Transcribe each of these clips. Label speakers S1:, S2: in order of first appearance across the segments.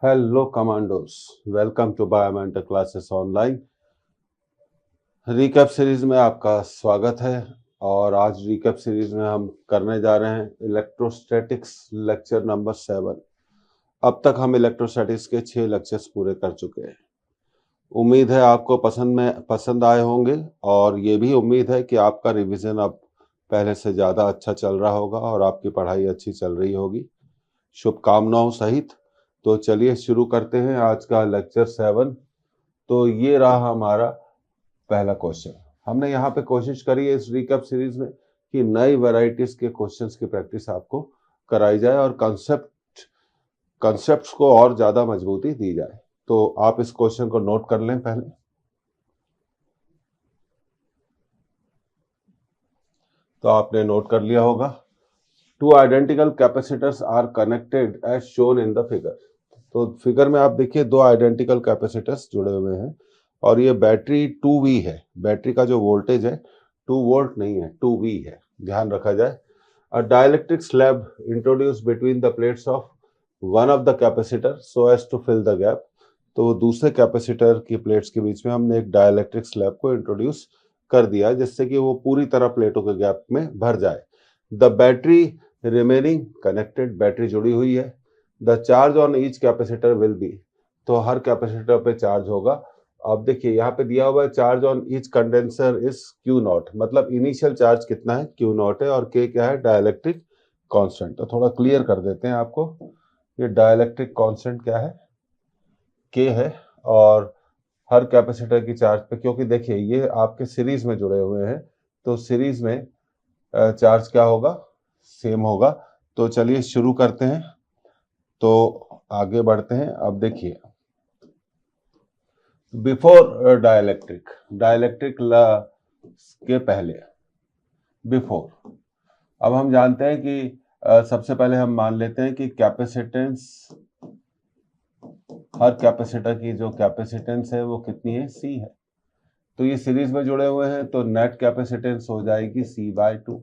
S1: Hello commandos, welcome to Biomentor classes online. Recap series में आपका स्वागत है। और आज रिकैप सीरीज में हम करने जा रहे हैं इलेक्ट्रोस्टैटिक्स लेक्चर नंबर 7। अब तक हम इलेक्ट्रोस्टैटिक्स के 6 लेक्चर्स पूरे कर चुके हैं। उम्मीद है आपको पसंद आए होंगे और ये भी उम्मीद है कि आपका रिवीजन अब पहले से ज़्यादा अच्छा चल रहा होगा और आपकी पढ़ाई अच्छी चल रही होगी, शुभकामनाओं सहित। तो चलिए शुरू करते हैं आज का लेक्चर 7। तो ये रहा हमारा पहला क्वेश्चन। हमने यहाँ पे कोशिश करी है इस रिकैप सीरीज में कि नई वैरायटीज के क्वेश्चंस की प्रैक्टिस आपको कराई जाए और कंसेप्ट्स को और ज्यादा मजबूती दी जाए। तो आप इस क्वेश्चन को नोट कर लें पहले। तो आपने नोट कर लिया होगा। Two identical capacitors are connected as shown in the figure. तो फिगर में आप देखिए दो आइडेंटिकल कैपेसिटर्स जुड़े हुए हैं और ये बैटरी 2V है। बैटरी का जो वोल्टेज है 2 वोल्ट नहीं है, 2V है, ध्यान रखा जाए। A dielectric slab introduce between the plates of one of the capacitor so as to fill the gap. तो दूसरे कैपेसिटर की प्लेट्स के बीच में हमने एक डाइलेक्ट्रिक स्लैब को इंट्रोड्यूस कर दिया जिससे कि वो पूरी तरह प्लेटों के गैप में भर जाए। The battery remaining connected, battery जुड़ी हुई है। The charge on each capacitor will be, तो हर कैपेसिटर पे चार्ज होगा। अब देखिए यहाँ पे दिया हुआ है charge on each condenser is Q not, मतलब इनिशियल चार्ज कितना है, क्यू नॉट है, और के क्या है, डाइलेक्ट्रिक कांस्टेंट। तो थोड़ा क्लियर कर देते हैं आपको, ये डाइलेक्ट्रिक कांस्टेंट क्या है, के है। और हर कैपेसिटर की चार्ज पे, क्योंकि देखिए ये आपके सीरीज में जुड़े हुए हैं तो सीरीज में चार्ज क्या होगा, सेम होगा। तो चलिए शुरू करते हैं, तो आगे बढ़ते हैं। अब देखिए बिफोर डाइलेक्ट्रिक, डाइलेक्ट्रिक के पहले, बिफोर। अब हम जानते हैं कि सबसे पहले हम मान लेते हैं कि कैपेसिटेंस, हर कैपेसिटर की जो कैपेसिटेंस है वो कितनी है, सी है। तो ये सीरीज में जुड़े हुए हैं तो नेट कैपेसिटेंस हो जाएगी C/2।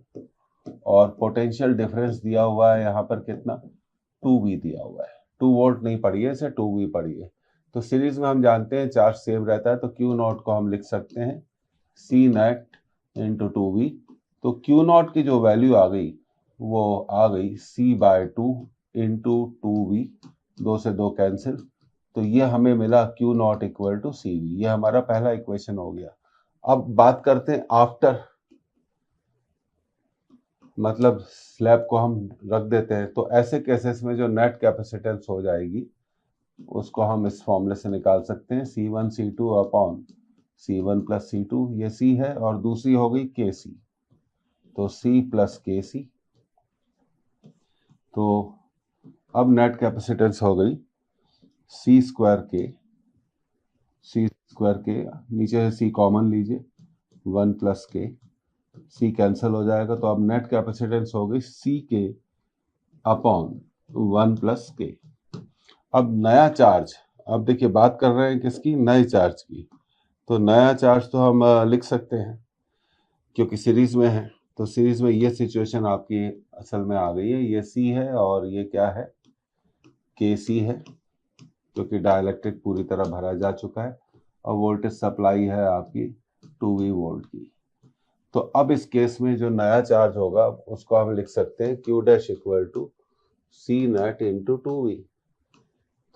S1: और पोटेंशियल डिफरेंस दिया हुआ है यहाँ पर कितना, 2V दिया हुआ है। 2 वोल्ट नहीं पड़ी है, इसे 2V पड़ी है। तो सीरीज में हम जानते हैं चार्ज सेम रहता है, तो क्यू नॉट को हम लिख सकते हैं C नेट इंटू 2V। तो क्यू नॉट की जो वैल्यू आ गई वो आ गई C/2 इंटू 2V, 2 से 2 कैंसिल। तो ये हमें मिला Q not equal to CV। ये हमारा पहला इक्वेशन हो गया। अब बात करते हैं आफ्टर, मतलब स्लैब को हम रख देते हैं तो ऐसे केसेस में जो नेट कैपेसिटेंस हो जाएगी उसको हम इस फॉर्मूले से निकाल सकते हैं, C1 C2 upon C1 plus C2, ये C है, और दूसरी हो गई KC, तो C प्लस KC। तो अब नेट कैपेसिटेंस हो गई C स्क्वायर के, नीचे से C कॉमन लीजिए, 1 प्लस के, C कैंसिल हो जाएगा। तो अब नेट कैपेसिटेंस हो गई C के अपॉन 1 प्लस के। अब नया चार्ज, अब देखिए बात कर रहे हैं किसकी, नए चार्ज की। तो नया चार्ज तो हम लिख सकते हैं क्योंकि सीरीज में है। तो सीरीज में ये सिचुएशन आपकी असल में आ गई है, ये C है और ये क्या है, KC है, क्योंकि डाइलेक्ट्रिक पूरी तरह भरा जा चुका है और वोल्टेज सप्लाई है आपकी 2V वोल्ट की। तो अब इस केस में जो नया चार्ज होगा उसको हम लिख सकते हैं Q dash equal to C net into 2V।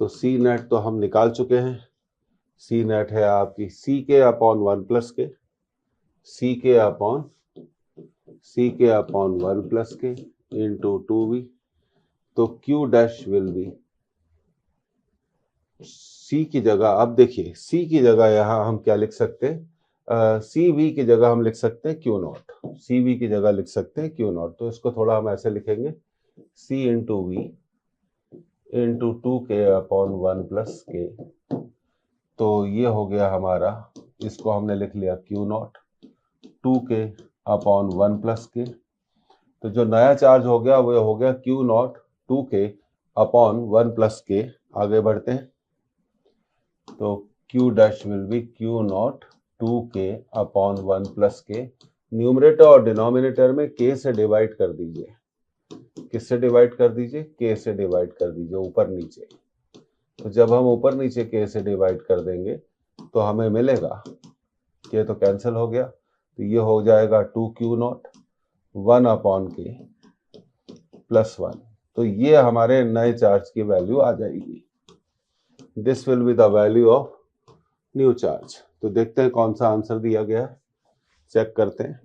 S1: तो C नेट तो हम निकाल चुके हैं, C नेट है आपकी C के अपॉन 1 प्लस के, C के अपॉन 1 प्लस के इंटू 2V। तो Q dash will be, C की जगह, अब देखिए C की जगह यहाँ हम क्या लिख सकते हैं, CV की जगह हम लिख सकते हैं Q नॉट, CV की जगह लिख सकते हैं Q नॉट। तो इसको थोड़ा हम ऐसे लिखेंगे, C into V into 2K upon 1 plus के। तो ये हो गया हमारा, इसको हमने लिख लिया Q not 2K upon 1 plus के। तो जो नया चार्ज हो गया वो हो गया Q not 2K upon 1 plus के। आगे बढ़ते हैं, तो Q dash will be Q not 2K upon 1 plus के। न्यूमरेटर और डिनोमिनेटर में K से डिवाइड कर दीजिए, किससे डिवाइड कर दीजिए, K से डिवाइड कर दीजिए, ऊपर नीचे। तो जब हम ऊपर नीचे k से डिवाइड कर देंगे तो हमें मिलेगा, k तो कैंसिल हो गया, तो ये हो जाएगा 2q0 1/k +1। तो ये हमारे नए चार्ज की वैल्यू आ जाएगी। This will be the value of new charge. तो देखते हैं कौन सा आंसर दिया गया है, चेक करते हैं।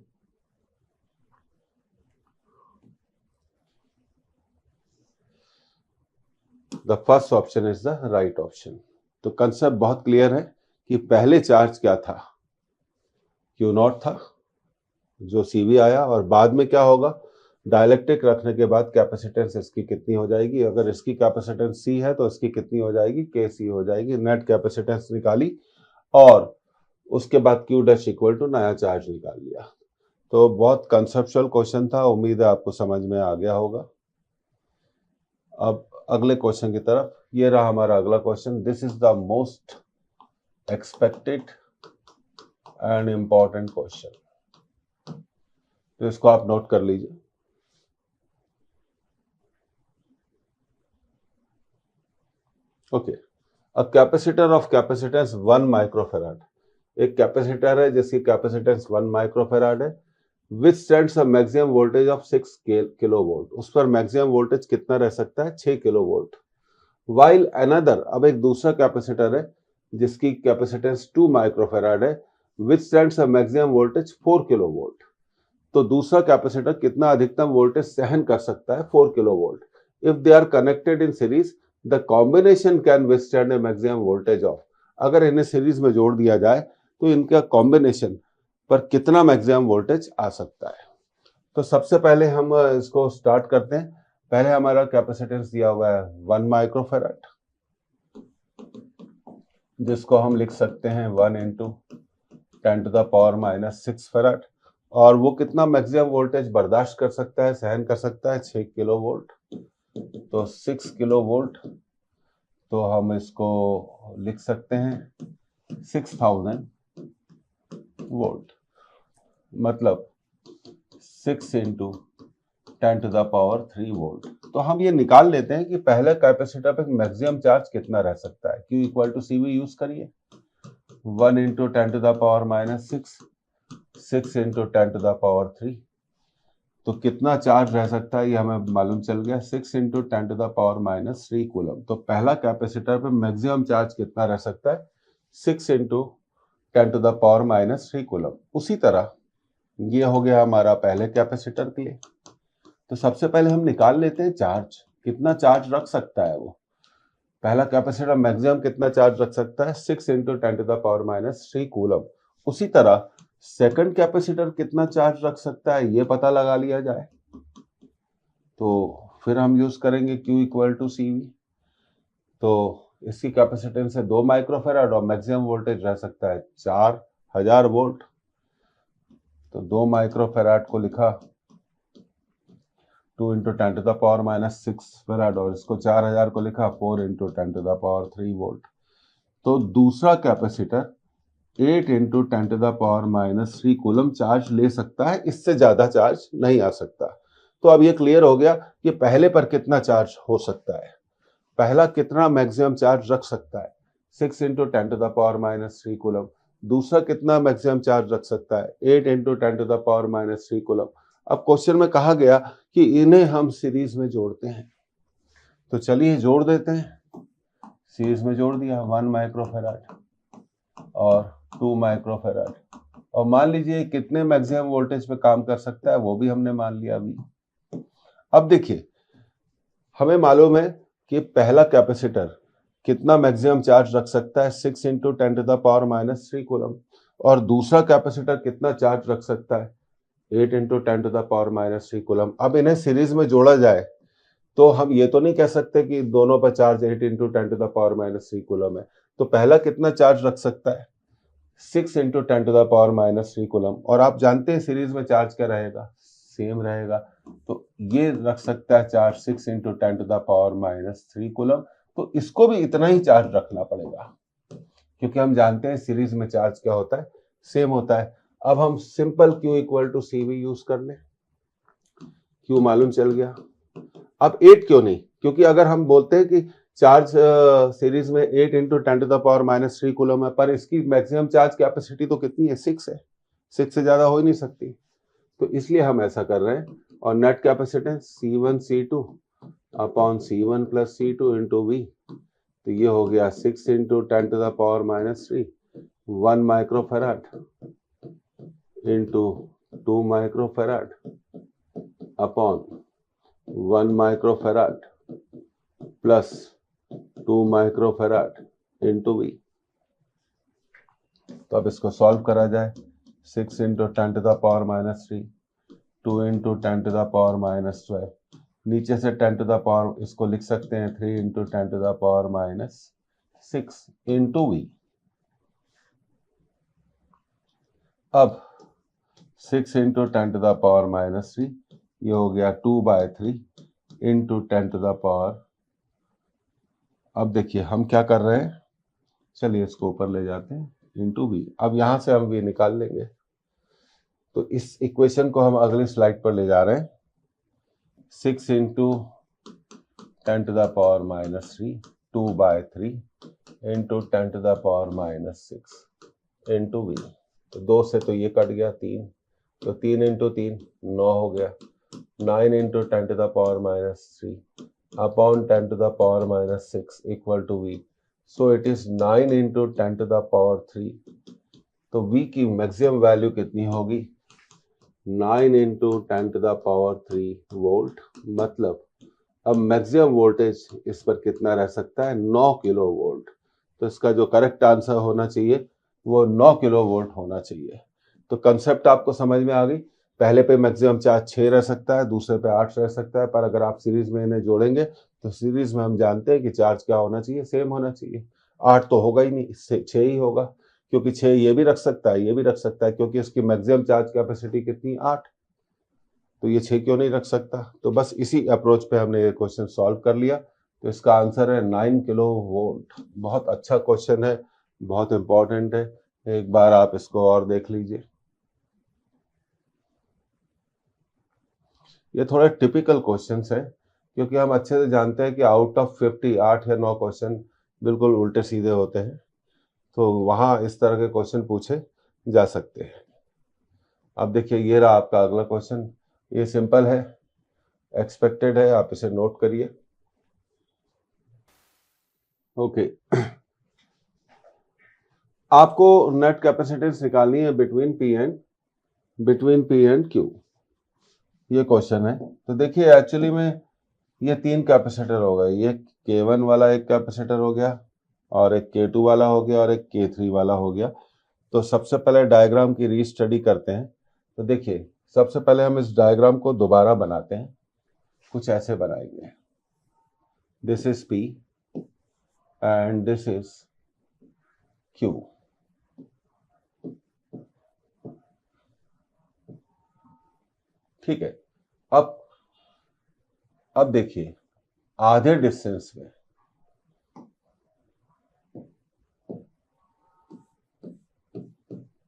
S1: The first option is the right option. तो कंसेप्ट बहुत क्लियर है कि पहले चार्ज क्या था, Q0 था जो CV आया, और बाद में क्या होगा, डाइलेक्ट्रिक रखने के बाद कैपेसिटेंस इसकी कितनी हो जाएगी, अगर इसकी कैपेसिटेंस C है तो इसकी कितनी हो जाएगी, KC हो जाएगी। नेट कैपेसिटेंस निकाली और उसके बाद Q डैश इक्वल टू नया चार्ज निकाल लिया। तो बहुत कंसेप्चुअल क्वेश्चन था, उम्मीद है आपको समझ में आ गया होगा। अब अगले क्वेश्चन की तरफ, ये रहा हमारा अगला question. This is the most expected and important question, तो इसको आप नोट कर लीजिए। Okay, a capacitor of capacitance 1 microfarad, एक कैपेसिटर है जिसकी कैपेसिटेंस 1 माइक्रोफेराड है, विच stands a maximum voltage of 6 kilovolt, उस पर मैक्सिमम वोल्टेज कितना रह सकता है, 6 किलोवोल्ट। वाइल अनदर, अब एक दूसरा कैपेसिटर है जिसकी कैपेसिटेंस 2 माइक्रोफेराड है, विच stands a maximum voltage 4 kilovolt. तो दूसरा कैपेसिटर कितना अधिकतम वोल्टेज सहन कर सकता है, 4 kilovolt. If they are connected in series the combination can withstand a maximum voltage of, अगर इन्हें सीरीज में जोड़ दिया जाए तो इनका कॉम्बिनेशन पर कितना मैक्सिमम वोल्टेज आ सकता है। तो सबसे पहले हम इसको स्टार्ट करते हैं। पहले हमारा कैपेसिटेंस दिया हुआ है 1 माइक्रोफेराड, जिसको हम लिख सकते हैं 1 × 10⁻⁻6 फेराड, और वो कितना मैक्सिमम वोल्टेज बर्दाश्त कर सकता है, सहन कर सकता है, 6 किलोवोल्ट। तो 6 किलोवोल्ट, तो हम इसको लिख सकते हैं 6000 वोल्ट, मतलब 6 × 10⁻³ वोल्ट। तो हम ये निकाल लेते हैं कि पहले कैपेसिटर पे मैक्सिमम चार्ज कितना रह सकता है। Q = CV यूज करिए, 1 × 10⁻⁻6, 6 × 10⁻³ तो कितना चार्ज रह सकता है ये हमें मालूम चल गया, 6 × 10⁻³ कूलम। तो पहला कैपेसिटर पे मैक्सिमम चार्ज कितना रह सकता है, 6 × 10⁻³ कूलम। उसी तरह ये हो गया हमारा पहले कैपेसिटर के लिए। तो सबसे पहले हम निकाल लेते हैं चार्ज, कितना चार्ज रख सकता है वो। पहला कैपेसिटर मैक्सिमम कितना चार्ज रख सकता है, 6 × 10⁻³ कूलम। उसी तरह सेकंड कैपेसिटर कितना चार्ज रख सकता है ये पता लगा लिया जाए। तो फिर हम यूज करेंगे Q = CV। तो इसकी कैपेसिटेंस है 2 माइक्रोफेराड और मैक्सिमम वोल्टेज रह सकता है 4000 वोल्ट। तो 2 माइक्रोफेराड को लिखा 2 × 10⁻6 फेराड, और इसको 4000 को लिखा 4 × 10⁻³ वोल्ट। तो दूसरा कैपेसिटर 8 × 10⁻³ कूलम चार्ज ले सकता है, इससे ज्यादा चार्ज नहीं आ सकता। तो अब ये क्लियर हो गया कि पहले पर कितना चार्ज हो सकता है। पहला कितना मैक्सिमम चार्ज रख सकता है, 6 × 10⁻³ कूलम। दूसरा कितना मैक्सिमम चार्ज रख सकता है, 8 × 10⁻³ कूलम। अब क्वेश्चन में कहा गया कि इन्हें हम सीरीज में जोड़ते हैं, तो चलिए जोड़ देते हैं। सीरीज में जोड़ दिया, 1 माइक्रोफेराड और 2 माइक्रोफेराड, और मान लीजिए कितने मैक्सिमम वोल्टेज पे काम कर सकता है वो भी हमने मान लिया अभी। अब देखिए, हमें मालूम है कि पहला कैपेसिटर कितना मैक्सिमम चार्ज रख सकता है, 6 × 10⁻³ कूलम, और दूसरा कैपेसिटर कितना चार्ज रख सकता है, 8 × 10⁻³ कूलम। अब इन्हें सीरीज में जोड़ा जाए तो हम ये तो नहीं कह सकते कि दोनों पर चार्ज 8 × 10⁻³ कूलम है। तो पहला कितना चार्ज रख सकता है, 6 × 10⁻³ कूलम, और आप जानते हैं सीरीज में चार्ज क्या रहेगा, सेम रहेगा। तो ये रख सकता है चार्ज 6 × 10⁻³ कूलम। तो इसको भी इतना ही चार्ज रखना पड़ेगा, क्योंकि हम जानते हैं सीरीज में चार्ज क्या होता है, सेम होता है। अब हम सिंपल Q = CV यूज कर लें, Q मालूम चल गया। अब 8 क्यों नहीं, क्योंकि अगर हम बोलते हैं कि चार्ज सीरीज में 8 इंटू 10⁻³ कूलम है, पर इसकी मैक्सिमम चार्ज कैपेसिटी तो कितनी है, 6 है, 6 से ज्यादा हो ही नहीं सकती, तो इसलिए हम ऐसा कर रहे हैं। और net capacitance C1 C2 upon C1 plus C2 into V, तो ये हो गया 6 into 10⁻³ 1 microfarad into 2 microfarad upon 1 microfarad plus 2 microfarad into V। तो अब इसको सॉल्व करा जाए। 6 इंटू 10⁻³, 2 इंटू 10⁻², नीचे से 10⁻, इसको लिख सकते हैं 3 इंटू 10⁻6 इंटू V। अब 6 इंटू 10⁻³ ये हो गया 2/3 इंटू 10⁻। अब देखिए हम क्या कर रहे हैं, चलिए इसको ऊपर ले जाते हैं, इंटू V। अब यहां से हम V निकाल लेंगे, तो इस इक्वेशन को हम अगली स्लाइड पर ले जा रहे हैं। 6 इंटू 10⁻³ 2/3 इंटू 10⁻6 इंटू V। तो 2 से तो ये कट गया 3, तो 3 इंटू 3 9 हो गया। 9 into 10⁻³ upon 10⁻6 equal to V। So it is 9 into 10⁻3। तो V की मैक्सिमम वैल्यू कितनी होगी, 9 इंटू 10⁻3 वोल्ट। मतलब अब मैक्सिमम वोल्टेज इस पर कितना रह सकता है, 9 किलो वोल्ट। तो इसका जो करेक्ट आंसर होना चाहिए वो 9 किलो वोल्ट होना चाहिए। तो कंसेप्ट आपको समझ में आ गई। पहले पे मैक्सिमम चार्ज 6 रह सकता है, दूसरे पे 8 रह सकता है, पर अगर आप सीरीज में इन्हें जोड़ेंगे तो सीरीज में हम जानते हैं कि चार्ज क्या होना चाहिए, सेम होना चाहिए। 8 तो होगा ही नहीं, इससे 6 ही होगा, क्योंकि 6 ये भी रख सकता है, ये भी रख सकता है, क्योंकि इसकी मैक्सिमम चार्ज कैपेसिटी कितनी, 8। तो ये 6 क्यों नहीं रख सकता। तो बस इसी अप्रोच पे हमने ये क्वेश्चन सॉल्व कर लिया। तो इसका आंसर है 9 किलो वोल्ट। बहुत अच्छा क्वेश्चन है, बहुत इंपॉर्टेंट है, एक बार आप इसको और देख लीजिए। ये थोड़े टिपिकल क्वेश्चंस हैं, क्योंकि हम अच्छे से जानते हैं कि आउट ऑफ 50 8 या 9 क्वेश्चन बिल्कुल उल्टे सीधे होते हैं, तो वहां इस तरह के क्वेश्चन पूछे जा सकते हैं। अब देखिए ये रहा आपका अगला क्वेश्चन, ये सिंपल है, एक्सपेक्टेड है, आप इसे नोट करिए। ओके आपको नेट कैपेसिटेंस निकालनी है बिटवीन P एंड Q, ये क्वेश्चन है। तो देखिए एक्चुअली में ये 3 कैपेसिटर हो गए, ये K1 वाला एक कैपेसिटर हो गया, और एक K2 वाला हो गया, और एक K3 वाला हो गया। तो सबसे पहले डायग्राम की रीस्टडी करते हैं। तो देखिए सबसे पहले हम इस डायग्राम को दोबारा बनाते हैं, कुछ ऐसे बनाएंगे। This is P and this is Q। ठीक है, अब देखिए आधे डिस्टेंस में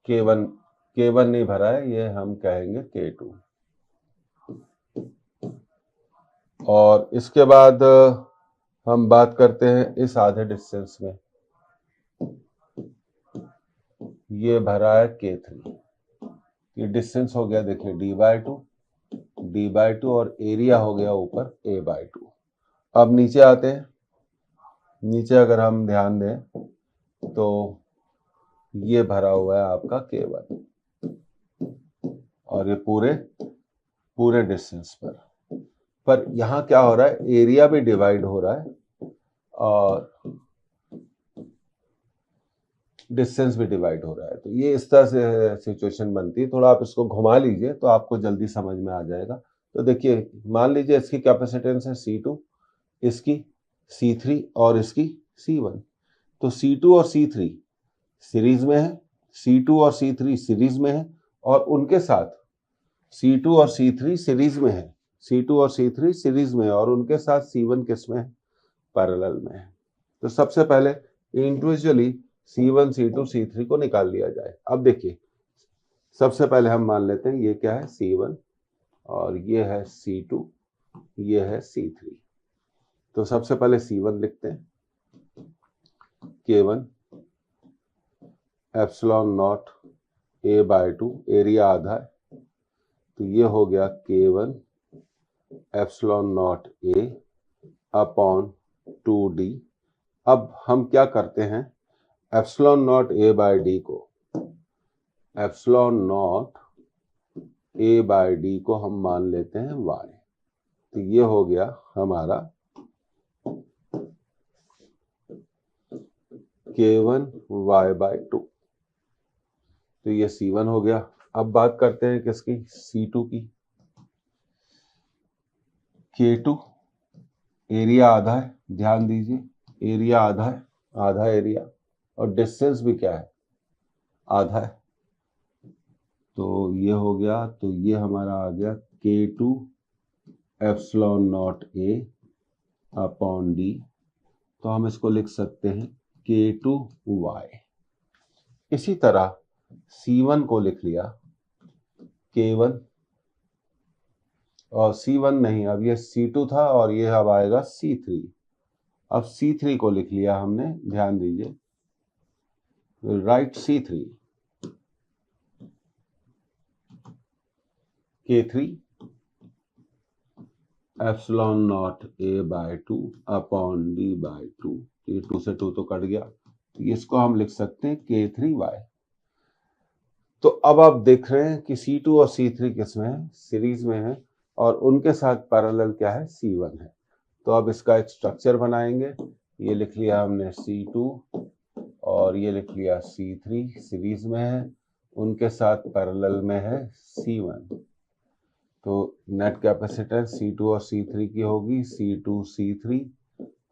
S1: K1 नहीं भरा है, ये हम कहेंगे K2। और इसके बाद हम बात करते हैं इस आधे डिस्टेंस में, ये भरा है K3। ये डिस्टेंस हो गया देखिए d/2 और एरिया हो गया ऊपर a/2। अब नीचे आते हैं, नीचे अगर हम ध्यान दें तो ये भरा हुआ है आपका K1, और ये पूरे डिस्टेंस पर यहां क्या हो रहा है, एरिया भी डिवाइड हो रहा है और डिस्टेंस भी डिवाइड हो रहा है। तो ये इस तरह से सिचुएशन बनती है। थोड़ा आप इसको घुमा लीजिए तो आपको जल्दी समझ में आ जाएगा। तो देखिए मान लीजिए इसकी कैपेसिटेंस है C2, इसकी C3 और इसकी C1। तो C2 और C3 सीरीज में है, C2 और C3 सीरीज में है, और उनके साथ C2 और C3 सीरीज में है, C2 और C3 सीरीज में है, और उनके साथ C1 किस में है, पैरेलल में है। तो सबसे पहले इंडिविजुअली C1 C2 C3 को निकाल लिया जाए। अब देखिए सबसे पहले हम मान लेते हैं ये क्या है, C1, और ये है C2, ये है C3। तो सबसे पहले C1 लिखते हैं, K1 epsilon not A/2, area आधा है, तो ये हो गया K1 epsilon naught A upon 2D। अब हम क्या करते हैं, एप्सिलॉन नॉट A/D को, एप्सिलॉन नॉट A/D को हम मान लेते हैं y, तो ये हो गया हमारा K1 y/2, तो ये C1 हो गया। अब बात करते हैं किसकी, C2 की। K2 एरिया आधा है, ध्यान दीजिए, एरिया आधा है, आधा एरिया, और डिस्टेंस भी क्या है, आधा है, तो ये हो गया, तो ये हमारा आ गया K2 epsilon naught A upon D, तो हम इसको लिख सकते हैं K2y। इसी तरह C1 को लिख लिया K1, और C1 नहीं, अब ये C2 था और ये अब आएगा C3। अब C3 को लिख लिया हमने, ध्यान दीजिए, right C3, K3 epsilon not A/2 upon D/2, ये 2 से 2 तो कट गया, तो इसको हम लिख सकते हैं K3y। तो अब आप देख रहे हैं कि C2 और C3 किसमें है, सीरीज में है, और उनके साथ पैरेलल क्या है, C1 है। तो अब इसका एक स्ट्रक्चर बनाएंगे, ये लिख लिया हमने C2 और ये लिख लिया C3, सीरीज में है, उनके साथ पैरेलल में है C1। तो नेट कैपेसिटेंस C2 और C3 की होगी C2 C3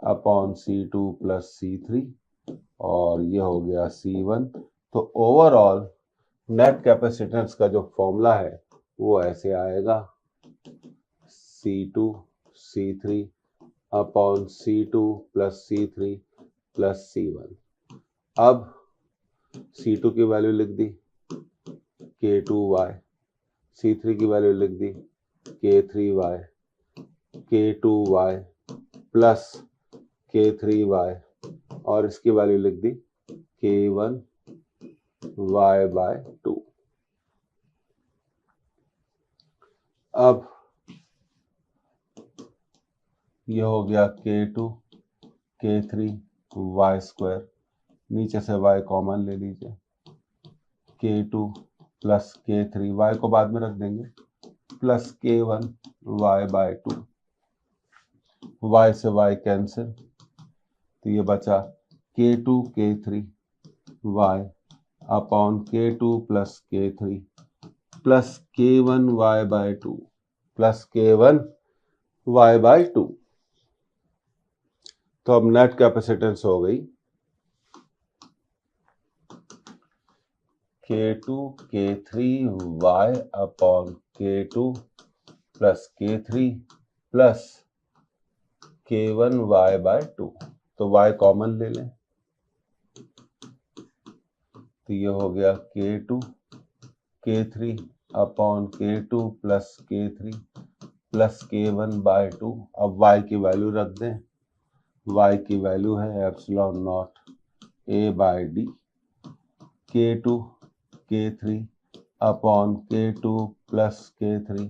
S1: upon C2 plus C3, और ये हो गया C1। तो ओवरऑल नेट कैपेसिटेंस का जो फॉर्मूला है वो ऐसे आएगा, C2 C3 upon C2 plus C3 plus C1। अब C2 की वैल्यू लिख दी K2y, C3 की वैल्यू लिख दी K3y, K2y प्लस K3y, और इसकी वैल्यू लिख दी K1 y/2। अब ये हो गया K2 K3 y², नीचे से y कॉमन ले लीजिए, K2 प्लस K3, y को बाद में रख देंगे, प्लस K1 y/2, y से y कैंसिल, तो ये बचा K2 K3 y upon K2 plus K3 plus K1 y/2 plus K1 y/2। तो अब नेट कैपेसिटेंस हो गई K2 K3 y upon K2 plus K3 plus K1 y/2, तो y common ले लें, तो ये हो गया K2 K3 upon K2 plus K3 plus K1/2। अब y की वैल्यू रख दें, y की वैल्यू है epsilon naught A/D, K2 K3 upon K2 plus K3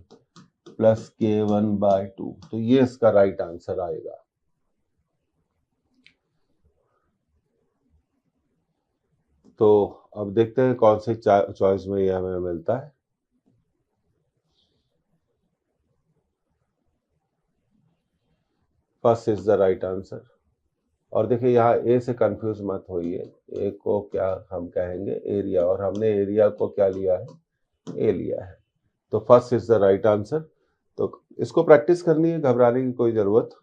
S1: plus K1/2, तो ये इसका राइट आंसर आएगा। तो अब देखते हैं कौन सी चॉइस में ये हमें मिलता है। First is the right answer. और देखिए यहाँ ए से कंफ्यूज मत होइए, ए को क्या हम कहेंगे, एरिया, और हमने एरिया को क्या लिया है, ए लिया है। तो first is the right answer. तो इसको प्रैक्टिस करनी है, घबराने की कोई जरूरत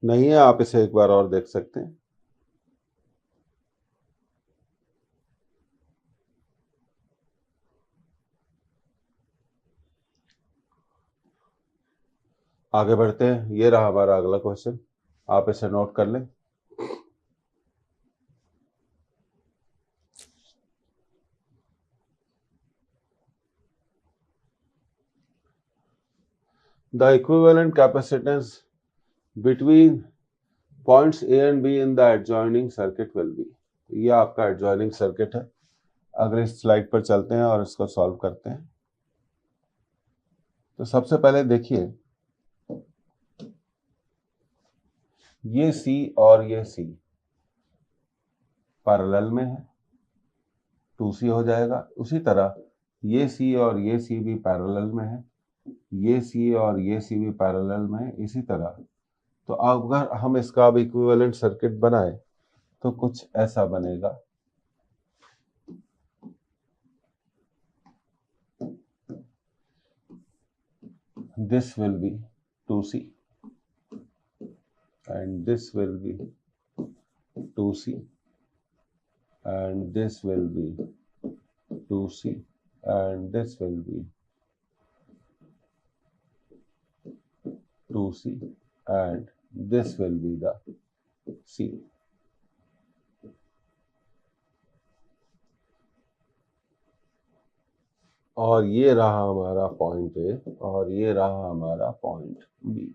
S1: नहीं है, आप इसे एक बार और देख सकते हैं। आगे बढ़ते हैं, ये रहा हमारा अगला क्वेश्चन, आप इसे नोट कर लें। The equivalent capacitance between points A and be in the adjoining circuit will be. ये आपका एडजॉइनिंग सर्किट है। अगले स्लाइड पर चलते हैं और इसको सॉल्व करते हैं। तो सबसे पहले देखिए, ये सी और ये सी पैरेलल में है, 2C हो जाएगा। उसी तरह ये सी और ये सी भी पैरेलल में है, ये सी और ये सी भी पैरेलल में है। इसी तरह तो अगर हम इसका अब इक्विवेलेंट सर्किट बनाए तो कुछ ऐसा बनेगा। This will be 2C and this will be 2C and this will be 2C and this will be 2C and this will be the C। और ये रहा हमारा पॉइंट ए और ये रहा हमारा पॉइंट बी।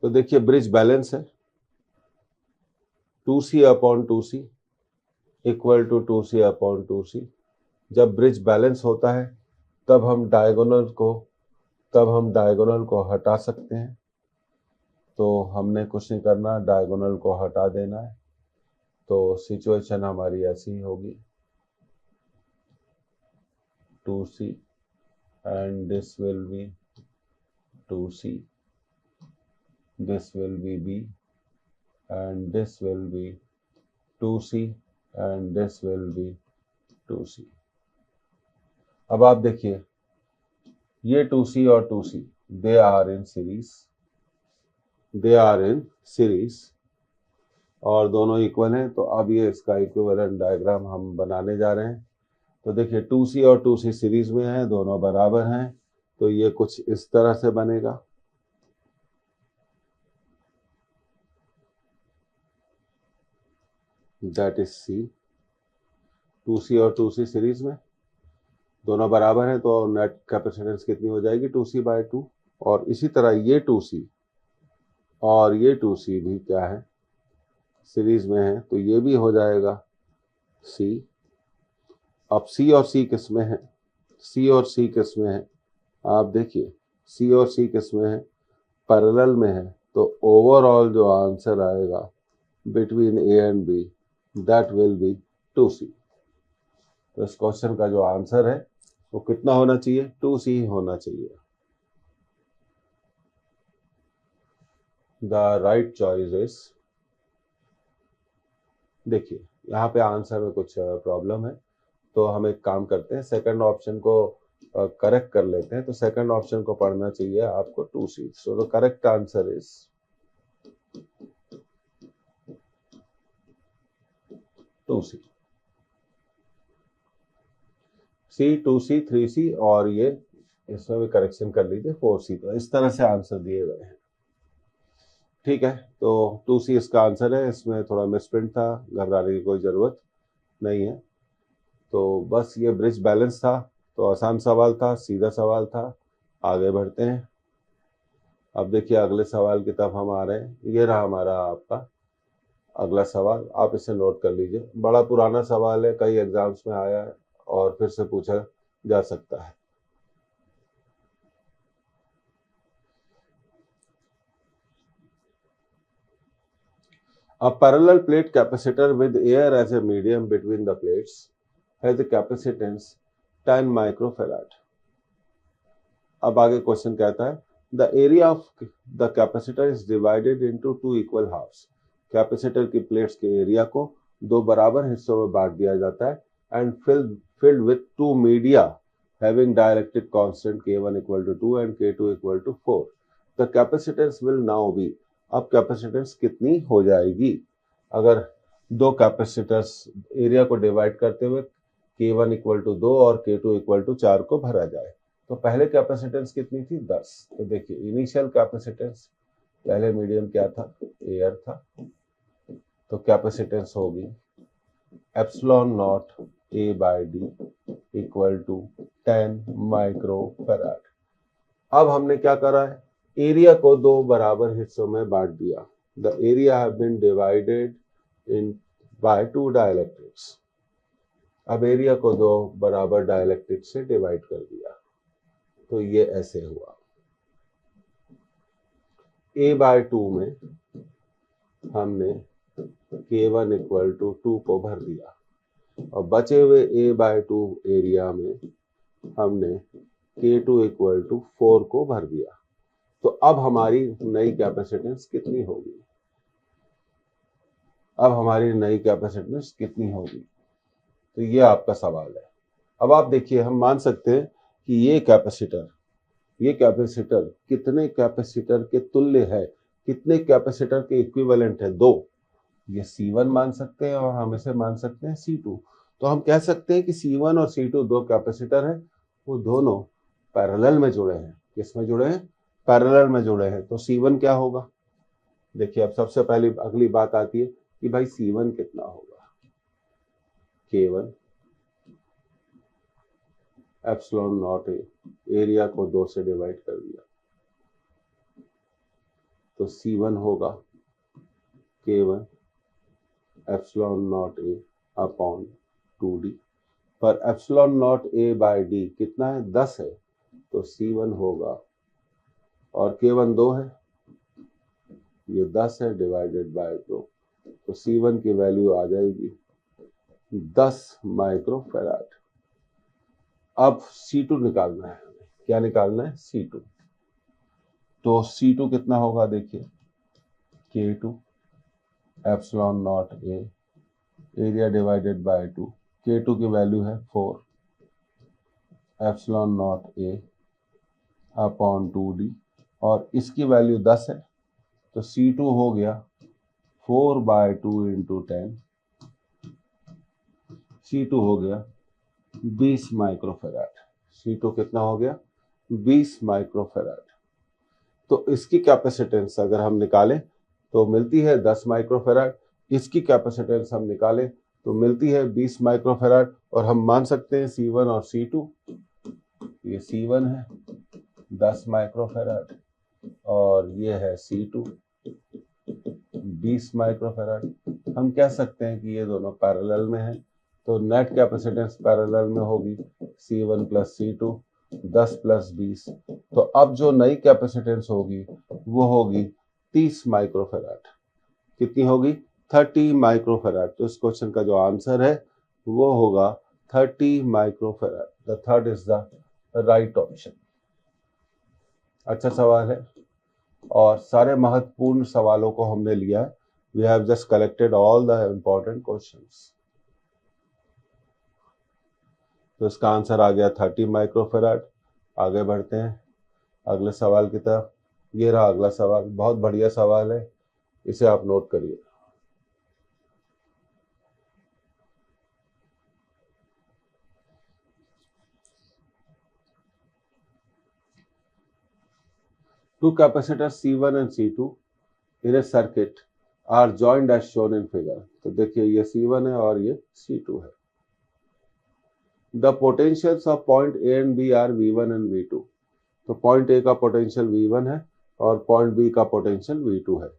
S1: तो देखिए ब्रिज बैलेंस है, 2C upon 2C equal to 2C upon 2C। जब ब्रिज बैलेंस होता है तब हम डायगोनल को हटा सकते हैं। तो हमने कुछ नहीं करना, डायगोनल को हटा देना है। तो सिचुएशन हमारी ऐसी ही होगी, 2C and this will be 2C, this will be B and this will be 2C and this will be 2C। अब आप देखिए, ये 2C और 2C they are in series और दोनों इक्वल हैं। तो अब ये इसका इक्विवेलेंट डायग्राम हम बनाने जा रहे हैं। तो देखिए 2C और 2C सीरीज में है, दोनों बराबर हैं। तो ये कुछ इस तरह से बनेगा। That is C। 2C और 2C सीरीज में दोनों बराबर हैं, तो नेट कैपेसिटेंस कितनी हो जाएगी, 2C/2। और इसी तरह ये 2C और ये 2C भी क्या है, सीरीज में है। तो ये भी हो जाएगा C। अब C और C किस में है, C और C किस में है, आप देखिए C और C किस में है, पैरेलल में है। तो ओवरऑल जो आंसर आएगा between A and B that will be 2C। तो इस क्वेश्चन का जो आंसर है वो कितना होना चाहिए, 2C ही होना चाहिए। द राइट चॉइस इज, देखिए यहाँ पे आंसर में कुछ प्रॉब्लम है, तो हम एक काम करते हैं, सेकंड ऑप्शन को करेक्ट कर लेते हैं। तो सेकंड ऑप्शन को पढ़ना चाहिए आपको 2C। So the correct answer is 2C। C 2C 3C और ये इसमें भी करेक्शन कर लीजिए 4C। तो इस तरह से आंसर दिए गए हैं। ठीक है, तो 2C इसका आंसर है। इसमें थोड़ा मिसप्रिंट था, घबराने की कोई ज़रूरत नहीं है। तो बस ये ब्रिज बैलेंस था, तो आसान सवाल था, सीधा सवाल था। आगे बढ़ते हैं। अब देखिए अगले सवाल की तरफ हम आ रहे हैं। ये रहा हमारा आपका अगला सवाल, आप इसे नोट कर लीजिए। बड़ा पुराना सवाल है, कई एग्जाम्स में आया है और फिर से पूछा जा सकता है। A parallel plate capacitor with air as a medium between the plates has a capacitance 10 microfarad। अब आगे क्वेश्चन कहता है, the area of the capacitor is divided into two equal halves। Capacitor की प्लेट्स के एरिया को दो बराबर हिस्सों में बांट दिया जाता है and filled with two media having dielectric constant K1 equal to 2 and K2 equal to 4। The capacitance will now be, अब कैपेसिटेंस कितनी हो जाएगी अगर दो कैपेसिटर्स एरिया को डिवाइड करते हुए K1 इक्वल टू 2 और K2 इक्वल टू 4 को भरा जाए। तो पहले कैपेसिटेंस कितनी थी, 10। तो देखिए इनिशियल कैपेसिटेंस, पहले मीडियम क्या था, एयर था। तो कैपेसिटेंस होगी epsilon naught A/D equal to 10 microfarad. अब हमने क्या करा है, एरिया को दो बराबर हिस्सों में बांट दिया। The area have been divided in by two dielectrics. अब एरिया को दो बराबर डाइलेक्ट्रिक्स से डिवाइड कर दिया, तो ये ऐसे हुआ। a/2 में हमने K1 इक्वल टू 2 को भर दिया और बचे हुए a/2 एरिया में हमने K2 इक्वल टू 4 को भर दिया। तो अब हमारी नई कैपेसिटेंस कितनी होगी? तो ये आपका सवाल है। अब आप देखिए, हम मान सकते हैं कि ये कैपेसिटर कितने कैपेसिटर के तुल्य है, कितने कैपेसिटर के इक्विवेलेंट है? 2। ये C1 मान सकते हैं और हम इसे मान सकते हैं C2। तो हम कह सकते हैं कि C1 और C2 दो कैपेसिटर हैं, वो दोनों पैरेलल में जुड़े हैं। किस में जुड़े हैं? पैरेलल में जुड़े हैं। तो C1 क्या होगा? देखिए, अब सबसे पहले अगली बात आती है कि भाई C1 कितना होगा? K1 एप्सिलॉन नॉट ए, एरिया को 2 से डिवाइड कर दिया, तो C1 होगा K1 एप्सिलॉन नॉट ए अपॉन 2d। पर epsilon naught A by D कितना है? 10 है, तो C1 होगा, और K1 2 है, ये 10 है डिवाइडेड बाय 2, तो C1 की वैल्यू आ जाएगी 10 माइक्रोफैराड। अब C2 निकालना है हमें। क्या निकालना है? C2। तो C2 कितना होगा? देखिए, K2 epsilon naught A, area divided by 2, K2 की वैल्यू है 4 एप्सिलॉन नॉट ए अपॉन 2d, और इसकी वैल्यू 10 है, तो C2 हो गया 4/2 इंटू 10, C2 हो गया 20 माइक्रोफैराड। C2 कितना हो गया? 20 माइक्रोफैराड। तो इसकी कैपेसिटेंस अगर हम निकालें तो मिलती है 10 माइक्रोफैराड, इसकी कैपेसिटेंस हम निकालें तो मिलती है 20 माइक्रोफैराड, और हम मान सकते हैं C1 और C2। ये C1 है 10 माइक्रोफैराड और ये है C2 20 माइक्रोफैराड। हम कह सकते हैं कि ये दोनों पैरेलल में हैं, तो नेट कैपेसिटेंस पैरेलल में होगी C1 प्लस C2 10 प्लस 20। तो अब जो नई कैपेसिटेंस होगी वो होगी 30 माइक्रोफैराड। कितनी होगी? 30 माइक्रोफैराड। तो इस क्वेश्चन का जो आंसर है वो होगा 30 microfarad. The third is the right option. अच्छा सवाल है, और सारे महत्वपूर्ण सवालों को हमने लिया है। We have just collected all the important questions. तो इसका आंसर आ गया 30 माइक्रोफैराड। आगे बढ़ते हैं अगले सवाल की तरफ। ये रहा अगला सवाल, बहुत बढ़िया सवाल है, इसे आप नोट करिए। Two capacitors C1 and C2 in a circuit are joined as shown in figure। तो देखिए, ये C1 है और ये C2 है। The potentials of point A and B are V1 and V2। तो पॉइंट A का पोटेंशियल V1 है और पॉइंट B का पोटेंशियल V2 है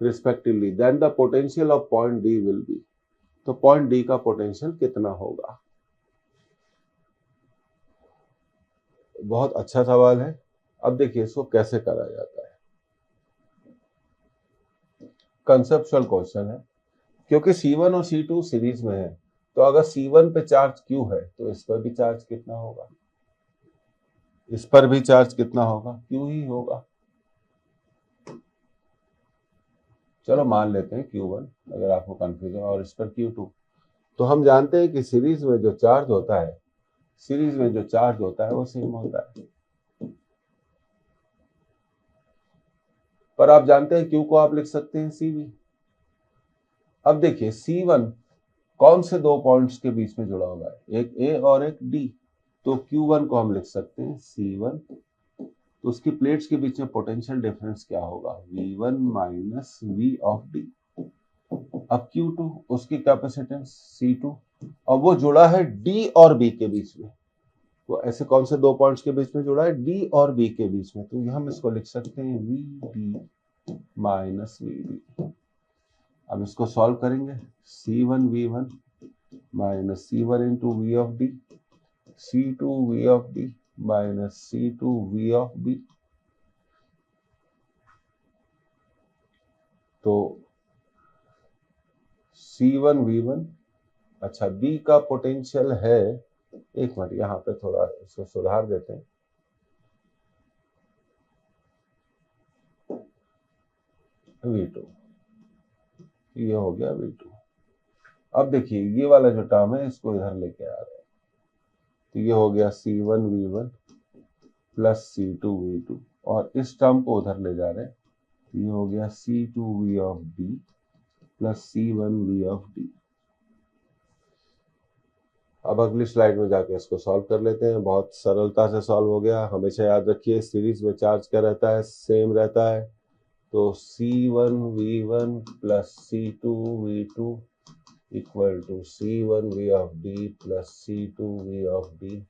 S1: respectively. Then the potential of point D will be. तो पॉइंट D का potential कितना होगा? बहुत अच्छा सवाल है। अब देखिए इसको कैसे करा जाता है। कंसेप्चुअल क्वेश्चन है, क्योंकि C1 और C2 सीरीज में है, तो अगर C1 पे चार्ज Q है तो इस पर भी चार्ज कितना होगा? इस पर भी चार्ज कितना होगा? Q ही होगा। चलो मान लेते हैं Q1 अगर आपको कंफ्यूजन, और इस पर Q2। तो हम जानते हैं कि सीरीज में जो चार्ज होता है वो सेम होता है। पर आप जानते हैं Q को आप लिख सकते हैं CV। अब देखिए C1 कौन से दो पॉइंट्स के बीच में जुड़ा हुआ है? एक A और एक D। तो Q1 को हम लिख सकते हैं C1। तो उसकी प्लेट्स के बीच में पोटेंशियल डिफरेंस क्या होगा? V1 minus V of D। अब Q2 उसकी कैपेसिटेंस C2, और वो जुड़ा है D और B के बीच में। वो ऐसे कौन से दो पॉइंट्स के बीच में जुड़ा है? डी और बी के बीच में। तो हम इसको लिख सकते हैं V D minus V D. अब इसको सॉल्व करेंगे, C1 V1 minus C1 into V of D, C2 V of D minus C2 V of B. तो C1 V1, अच्छा बी का पोटेंशियल है, एक मिनट यहाँ पे थोड़ा इसको सुधार देते हैं, V2, ये हो गया V2। अब देखिए ये वाला जो टर्म है इसको इधर लेके आ रहे हैं, तो ये हो गया C1 V1 plus C2 V2, और इस टर्म को उधर ले जा रहे हैं, तो ये हो गया C2 V of D plus C1 V of D। अब अगली स्लाइड में जाके इसको सॉल्व कर लेते हैं, बहुत सरलता से सॉल्व हो गया। हमेशा याद रखिए सीरीज में चार्ज क्या रहता है? सेम रहता है। तो C1 V1 plus C2 V2 equal to C1 V of D plus C2 V of D।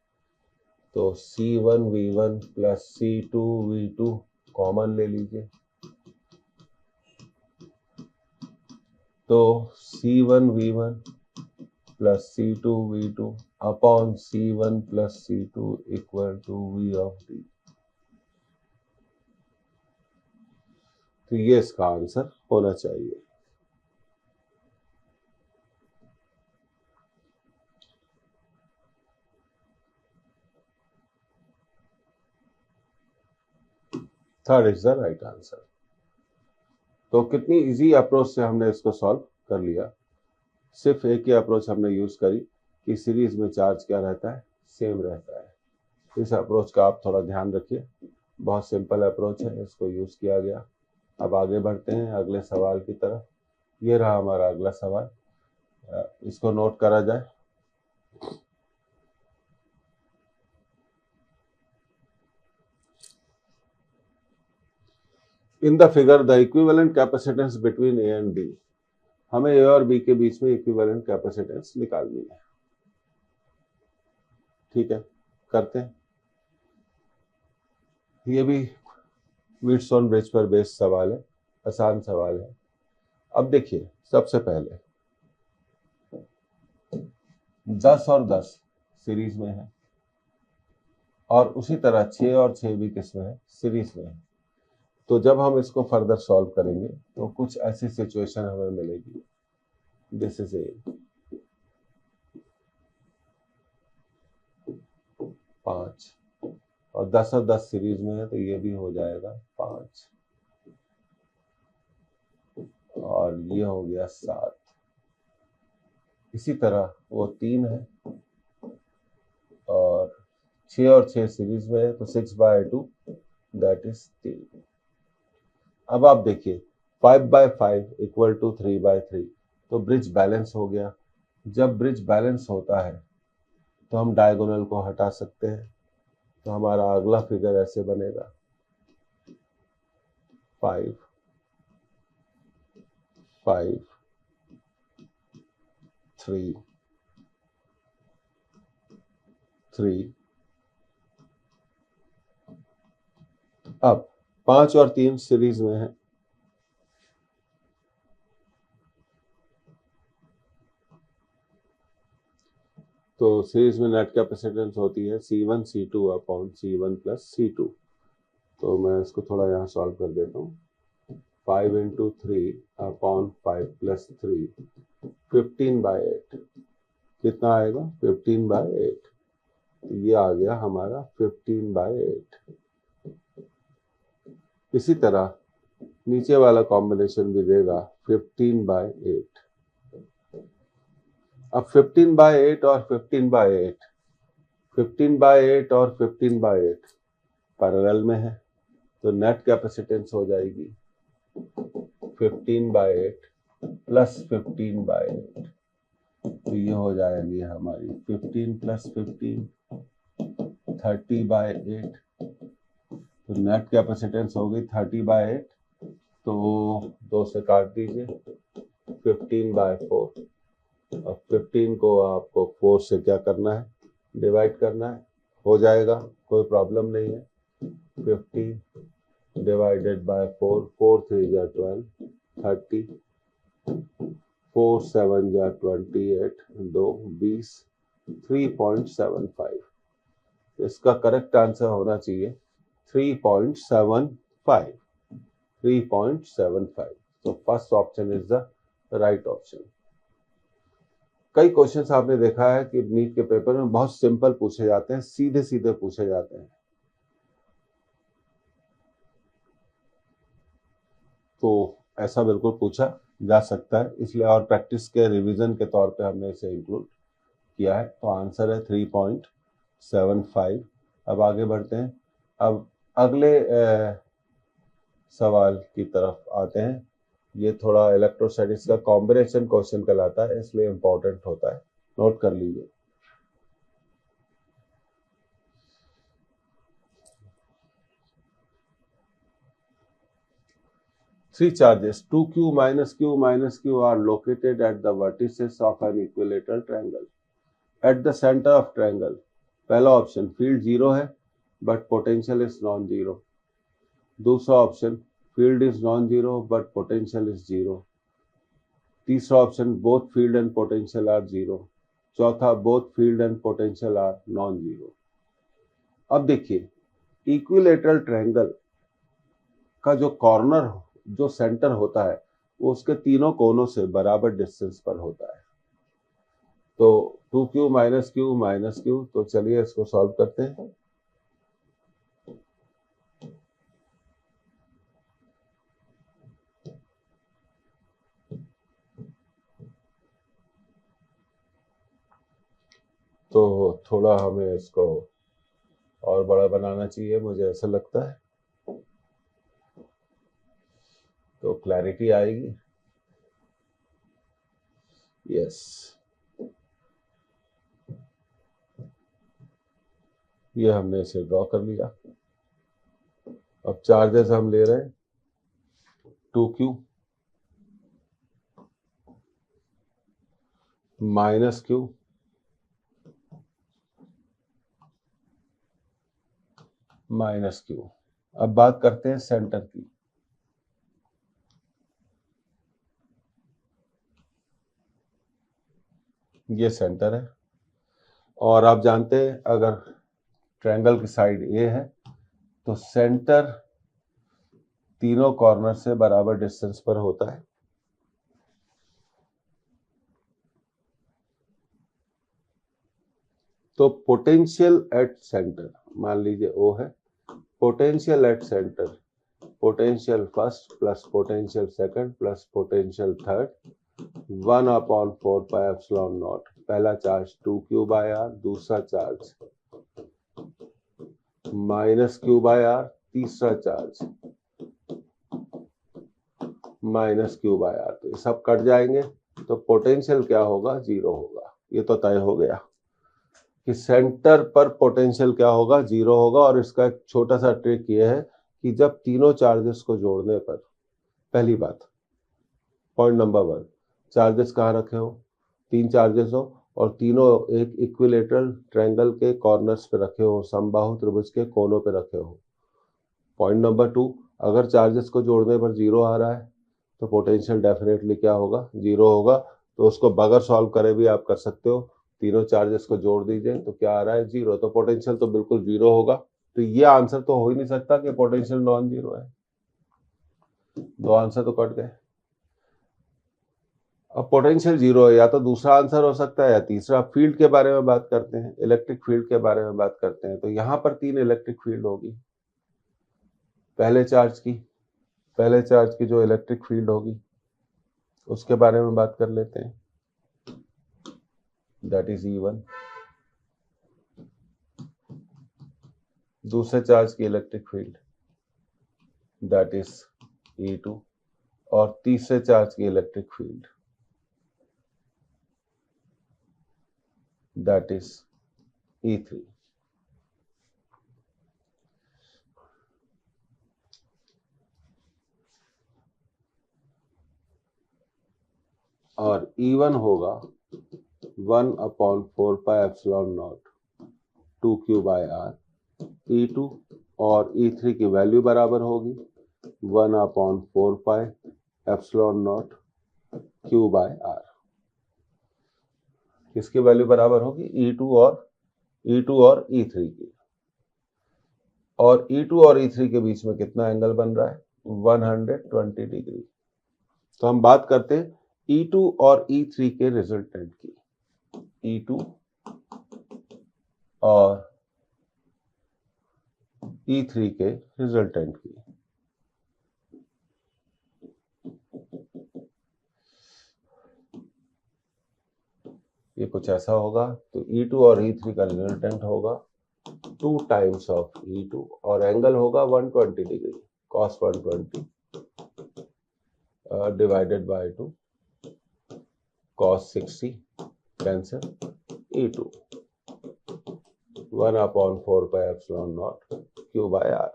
S1: तो C1 V1 plus C2 V2 common ले लीजिए, तो C1 V1 plus C2 V2 upon C1 plus C2 equal to V of D। तो ये इसका answer होना चाहिए। Third is the right answer. तो कितनी इजी अप्रोच से हमने इसको सॉल्व कर लिया। सिर्फ एक ही अप्रोच हमने यूज करी कि सीरीज में चार्ज क्या रहता है? सेम रहता है। इस अप्रोच का आप थोड़ा ध्यान रखिए, बहुत सिंपल अप्रोच है, इसको यूज किया गया। अब आगे बढ़ते हैं अगले सवाल की तरफ। ये रहा हमारा अगला सवाल, इसको नोट करा जाए। इन the figure the equivalent capacitance between A and D. हमें ए और बी के बीच में इक्विवेलेंट कैपेसिटेंस निकालनी है। ठीक है, करते हैं। ये भी व्हीटस्टोन ब्रिज पर बेस्ड सवाल है, आसान सवाल है। अब देखिए सबसे पहले 10 और 10 सीरीज में है, और उसी तरह 6 और 6 भी किसमें है? सीरीज में है। तो जब हम इसको फर्दर सॉल्व करेंगे तो कुछ ऐसी सिचुएशन हमें मिलेगी, दिस इज ए 5 और 10 और 10 सीरीज में है, तो ये भी हो जाएगा 5 और ये हो गया 7। इसी तरह वो 3 है और 6 और 6 सीरीज में है, तो 6/2 दैट इज 3। अब आप देखिए 5/5 इक्वल टू 3/3, तो ब्रिज बैलेंस हो गया। जब ब्रिज बैलेंस होता है तो हम डायगोनल को हटा सकते हैं, तो हमारा अगला फिगर ऐसे बनेगा 5 5 3 3। अब 5 और 3 सीरीज में है, तो सीरीज में नेट कैपेसिटेंस होती है C1 C2 upon C1 plus C2। तो मैं इसको थोड़ा यहाँ सॉल्व कर देता हूँ। 5 इंटू 3 अपॉन 5 प्लस 3, 15/8। कितना आएगा? 15/8। तो ये आ गया हमारा 15/8। इसी तरह नीचे वाला कॉम्बिनेशन भी देगा 15/8। अब 15/8 और 15/8, 15/8 और 15/8 पैरेलल में है, तो नेट कैपेसिटेंस हो जाएगी 15/8 प्लस 15/8। तो ये हो जाएगी हमारी 15 प्लस 15 30/8। तो नेट कैपेसिटेंस हो गई 30/8, तो 2 से काट दीजिए 15/4। अब 15 को आपको 4 से क्या करना है? डिवाइड करना है, हो जाएगा, कोई प्रॉब्लम नहीं है। 50 डिवाइडेड बाय 4, 4 3 जा 12, 30, 4 7 जा 28, 2 20, 3.75। इसका करेक्ट आंसर होना चाहिए 3.75, 3.75। तो first option is the right option. कई क्वेश्चंस आपने देखा है कि नीट के पेपर में बहुत सिंपल पूछे जाते हैं, सीधे सीधे पूछे जाते हैं, तो ऐसा बिल्कुल पूछा जा सकता है, इसलिए और प्रैक्टिस के रिवीजन के तौर पे हमने इसे इंक्लूड किया है। तो आंसर है 3.75। अब आगे बढ़ते हैं। अब अगले सवाल की तरफ आते हैं। ये थोड़ा इलेक्ट्रोस्टैटिक्स का कॉम्बिनेशन क्वेश्चन कहलाता है, इसलिए इंपॉर्टेंट होता है, नोट कर लीजिए। Three charges 2q minus q minus q are located at the vertices of an equilateral triangle. At the center of triangle, पहला ऑप्शन फील्ड जीरो है but potential is non zero. दूसरा option field is non zero but potential is zero. तीसरा option both field and potential are zero. चौथा both field and potential are non zero. अब देखिए, equilateral triangle का जो corner, जो centre होता है, वो उसके तीनों कोनों से बराबर डिस्टेंस पर होता है। तो 2q minus Q minus Q, तो चलिए इसको सॉल्व करते हैं। तो थोड़ा हमें इसको और बड़ा बनाना चाहिए, मुझे ऐसा लगता है, तो क्लैरिटी आएगी। यस, ये हमने इसे ड्रॉ कर लिया। अब चार्जेस हम ले रहे हैं 2q minus Q minus Q. अब बात करते हैं सेंटर की। ये सेंटर है और आप जानते हैं अगर ट्रायंगल की साइड ए है तो सेंटर तीनों कॉर्नर से बराबर डिस्टेंस पर होता है। तो पोटेंशियल एट सेंटर, मान लीजिए ओ है, potential at center, potential first plus potential second plus potential third, 1/4 pi epsilon naught. पहला चार्ज 2q बाय आर, दूसरा charge minus q by R, तीसरा charge minus q by R. तो ये सब cut जाएंगे, तो पोटेंशियल क्या होगा, जीरो होगा। ये तो तय हो गया कि सेंटर पर पोटेंशियल क्या होगा, जीरो होगा। और इसका एक छोटा सा ट्रिक ये है कि जब तीनों चार्जेस को जोड़ने पर, पहली बात, पॉइंट नंबर 1, चार्जेस कहाँ रखे हो, 3 चार्जेस हो और तीनों एक इक्विलेटरल ट्रायंगल के कॉर्नर्स पे रखे हो, समबाहु त्रिभुज के कोनों पे रखे हो। पॉइंट नंबर 2, अगर चार्जेस को जोड़ने पर जीरो आ रहा है तो पोटेंशियल डेफिनेटली क्या होगा, जीरो होगा। तो उसको बगैर सॉल्व करे भी आप कर सकते हो। तीनों चार्जेस को जोड़ दीजिए तो क्या आ रहा है, जीरो। तो पोटेंशियल तो बिल्कुल जीरो होगा। तो ये आंसर तो हो ही नहीं सकता कि पोटेंशियल नॉन जीरो है। दो आंसर तो कट गए। अब पोटेंशियल जीरो है, या तो दूसरा आंसर हो सकता है या तीसरा। फील्ड के बारे में बात करते हैं, इलेक्ट्रिक फील्ड के बारे में बात करते हैं। तो यहां पर 3 इलेक्ट्रिक फील्ड होगी। पहले चार्ज की जो इलेक्ट्रिक फील्ड होगी उसके बारे में बात कर लेते हैं, दैट इज E1। दूसरे चार्ज की electric field that is E2। और तीसरे चार्ज की electric field that is E3। और E1 होगा 1/4 pi epsilon not 2q/r, E2 और E3 की वैल्यू बराबर होगी 1/4 एप्सिलॉन नॉट q/r। किसकी वैल्यू बराबर होगी? E2 और E3 की। और E2 और E3 के बीच में कितना एंगल बन रहा है? 120 डिग्री। तो हम बात करते हैं E2 और E3 के रिजल्टेंट की। E2 और E3 के रिजल्टेंट की। ये कुछ ऐसा होगा। तो E2 और E3 का रिजल्टेंट होगा 2 टाइम्स ऑफ E2 और एंगल होगा 120 degree, cos 120 divided by 2, cos 60 cancel, E2 1/4 epsilon not q/r।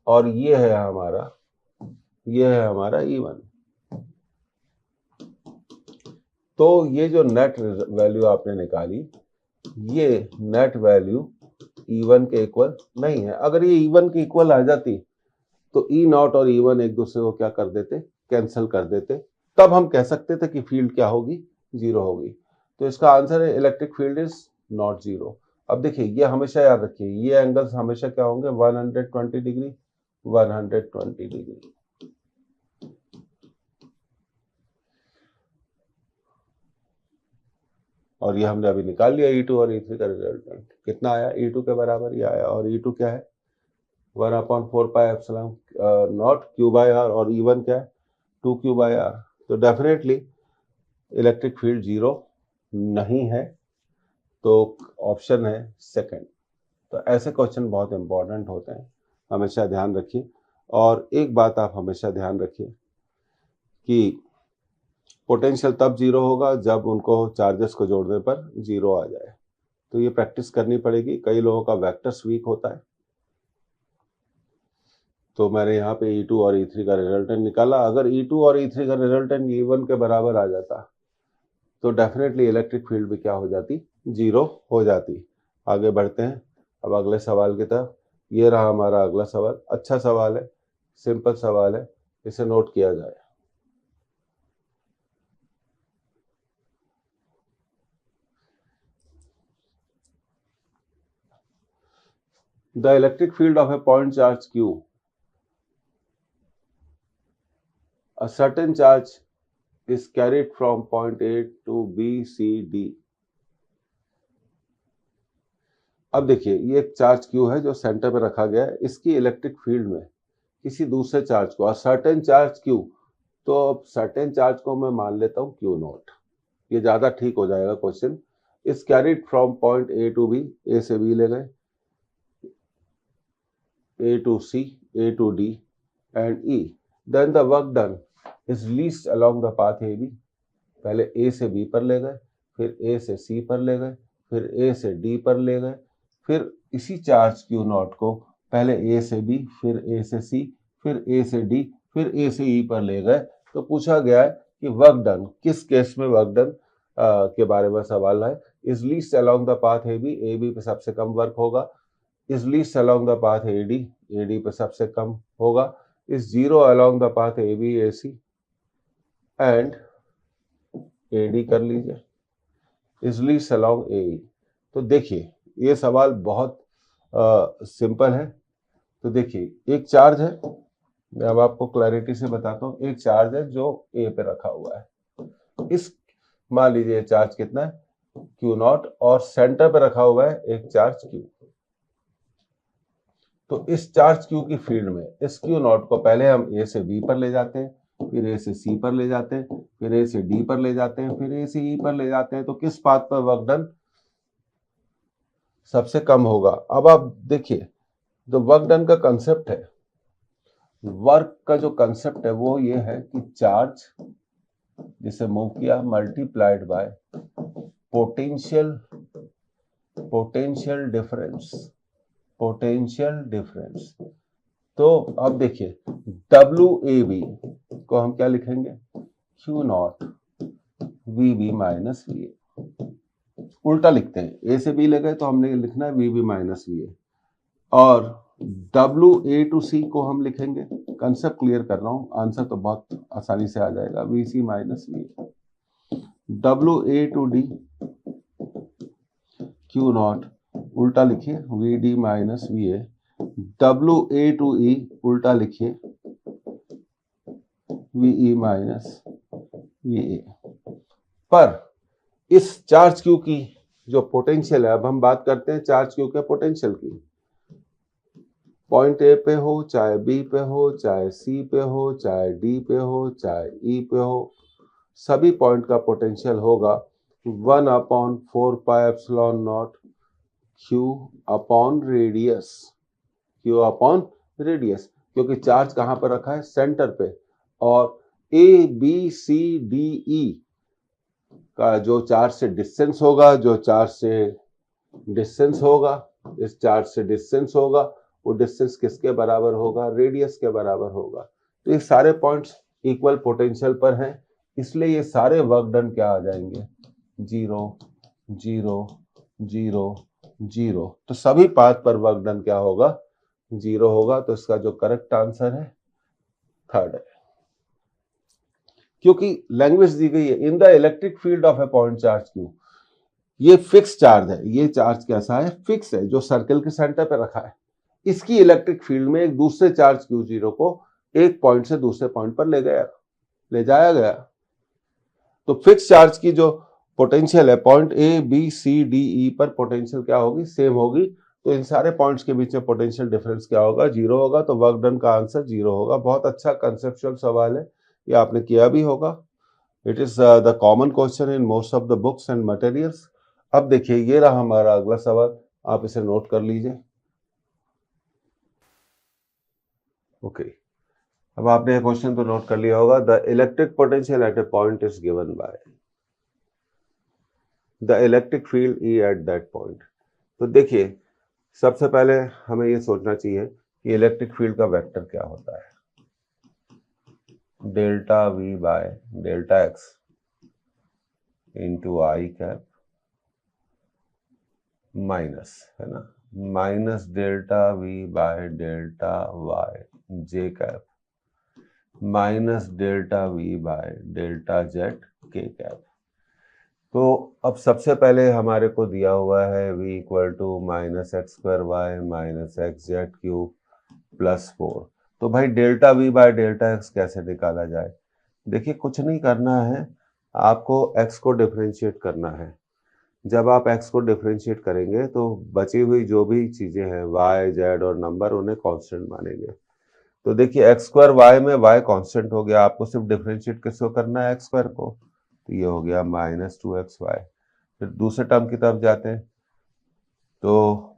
S1: और ये है हमारा E1। तो ये जो नेट वैल्यू आपने निकाली, ये नेट वैल्यू E1 के इक्वल नहीं है। अगर ये E1 के इक्वल आ जाती तो E0 और E1 एक दूसरे को क्या कर देते? कैंसिल कर देते। तब हम कह सकते थे कि फील्ड क्या होगी? जीरो होगी। तो इसका आंसर है electric field is not zero. अब देखिए, ये हमेशा याद रखिए, ये एंगल्स हमेशा क्या होंगे? 120 डिग्री, 120 डिग्री। और ये हमने अभी निकाल लिया E2 और E3 का रिजल्टेंट। कितना आया? E2 के बराबर ये आया। और E2 क्या है? 1/4 एप्सिलॉन नॉट q/r। और E1 क्या है? 2q/r। तो डेफिनेटली इलेक्ट्रिक फील्ड जीरो नहीं है। तो ऑप्शन है सेकंड। तो ऐसे क्वेश्चन बहुत इंपॉर्टेंट होते हैं, हमेशा ध्यान रखिए। और एक बात आप हमेशा ध्यान रखिए कि पोटेंशियल तब जीरो होगा जब उनको चार्जेस को जोड़ने पर जीरो आ जाए। तो ये प्रैक्टिस करनी पड़ेगी। कई लोगों का वेक्टर्स वीक होता है। तो मैंने यहाँ पे E2 और E3 का रिजल्टेंट निकाला। अगर E2 और E3 का रिजल्टेंट E1 के बराबर आ जाता तो डेफिनेटली इलेक्ट्रिक फील्ड भी क्या हो जाती? जीरो हो जाती। आगे बढ़ते हैं अब अगले सवाल की तरफ। ये रहा हमारा अगला सवाल। अच्छा सवाल है, सिंपल सवाल है, इसे नोट किया जाए। The electric field of A point charge Q, a certain charge is carried from point A to B, C, D. अब देखिए, ये एक चार्ज Q है जो सेंटर पे रखा गया है। इसकी इलेक्ट्रिक फील्ड में किसी दूसरे चार्ज को, और सर्टेन चार्ज Q, तो अब सर्टेन चार्ज को मैं मान लेता हूं Q0। ये ज्यादा ठीक हो जाएगा question. Is carried from point A to B, A से B ले गए, A to C, A to D and E. Then the work done is least along the path AB. पहले A से B पर ले गए, फिर A से C पर ले गए, फिर A से D पर ले गए, फिर इसी चार्ज Q0 को पहले A से B, फिर A से C, फिर A से D, फिर A से E पर ले गए। तो पूछा गया है कि वर्क डन, किस केस में वर्क डन के बारे में सवाल है। Is least along the path A B पे सबसे कम वर्क होगा। Is least along the path A D पे सबसे कम होगा। Is zero along the path A B A C and A D कर लीजिए। Is least along A E. तो देखिए, ये सवाल बहुत सिंपल है। तो देखिए, एक चार्ज है, मैं अब आपको क्लैरिटी से बताता हूँ। एक चार्ज है जो ए पे रखा हुआ है। इस मान लीजिए चार्ज कितना है? Q0, और सेंटर पे रखा हुआ है एक चार्ज Q। तो इस चार्ज Q की फील्ड में इस Q0 को पहले हम A से B पर ले जाते हैं, फिर A से C पर ले जाते हैं, फिर A से D पर ले जाते हैं, फिर A से E पर ले जाते हैं। तो किस पाथ पर वर्क डन सबसे कम होगा? अब आप देखिए, जो वर्क डन का कंसेप्ट है, वर्क का जो कंसेप्ट है वो ये है कि चार्ज जिसे मूव किया मल्टीप्लाइड बाय पोटेंशियल डिफरेंस। तो अब देखिए, WAB को हम क्या लिखेंगे? Q0 VB minus VA। उल्टा लिखते हैं, ए से बी ले गए तो हमने लिखना है V B minus V A, और डब्ल्यू ए टू सी को हम लिखेंगे, कंसेप्ट क्लियर कर रहा हूँ, आंसर तो बहुत आसानी से आ जाएगा, V C minus V A. W A to D Q naught उल्टा लिखिए V D minus V A. W A to E उल्टा लिखिए V E minus V A. पर इस चार्ज क्यू की जो पोटेंशियल है, अब हम बात करते हैं चार्ज क्यू के पोटेंशियल की। पॉइंट ए पे हो, चाहे बी पे हो, चाहे सी पे हो, चाहे डी पे हो, चाहे ई पे हो, सभी पॉइंट का पोटेंशियल होगा 1/4πε0 Q upon radius, Q upon radius, क्योंकि चार्ज कहां पर रखा है, सेंटर पे, और ए बी सी डी ई का जो चार्ज से डिस्टेंस होगा, जो चार्ज से डिस्टेंस होगा, इस चार्ज से डिस्टेंस होगा, वो डिस्टेंस किसके बराबर होगा, रेडियस के बराबर होगा। तो ये सारे पॉइंट्स इक्वल पोटेंशियल पर हैं, इसलिए ये सारे वर्क डन क्या आ जाएंगे, 0 0 0 0। तो सभी पाथ पर वर्क डन क्या होगा, 0 होगा। तो इसका जो करेक्ट आंसर है थर्ड है, क्योंकि लैंग्वेज दी गई है in the electric field of A point charge Q. ये फिक्स चार्ज है, ये चार्ज कैसा है, फिक्स है, जो सर्कल के सेंटर पे रखा है। इसकी इलेक्ट्रिक फील्ड में एक दूसरे चार्ज क्यू जीरो को एक पॉइंट से दूसरे पॉइंट पर ले जाया गया। तो फिक्स चार्ज की जो पोटेंशियल है point A B C D E पर, पोटेंशियल क्या होगी, सेम होगी। तो इन सारे पॉइंट्स के बीच में पोटेंशियल डिफरेंस क्या होगा, 0 होगा। तो वर्क डन का आंसर 0 होगा। बहुत अच्छा कंसेप्चुअल सवाल है, ये आपने किया भी होगा। It is the common question in most of the books and materials. अब देखिए ये रहा हमारा अगला सवाल, आप इसे नोट कर लीजिए। ओके, अब आपने क्वेश्चन तो नोट कर लिया होगा। The electric potential at A point is given by the electric field E at that point. तो देखिए सबसे पहले हमें ये सोचना चाहिए कि इलेक्ट्रिक फील्ड का वेक्टर क्या होता है, delta V by delta X into I cap minus, है ना, minus delta V by delta Y J cap minus delta V by delta Z K cap. तो अब सबसे पहले हमारे को दिया हुआ है v equal to minus X square Y minus X Z cube plus 4। तो भाई delta v by delta X कैसे निकाला जाए। देखिए कुछ नहीं करना है, आपको x को डिफरेंशिएट करना है। जब आप x को डिफरेंशिएट करेंगे तो बची हुई जो भी चीजें हैं y z और नंबर, उन्हें कांस्टेंट मानेंगे। तो देखिए एक्स स्क्वायर वाई में y कांस्टेंट हो गया, आपको सिर्फ डिफरेंशिएट किसको करना है, एक्स स्क्वायर को। तो ये हो गया माइनस 2xy। फिर दूसरे टर्म की तरफ जाते हैं, तो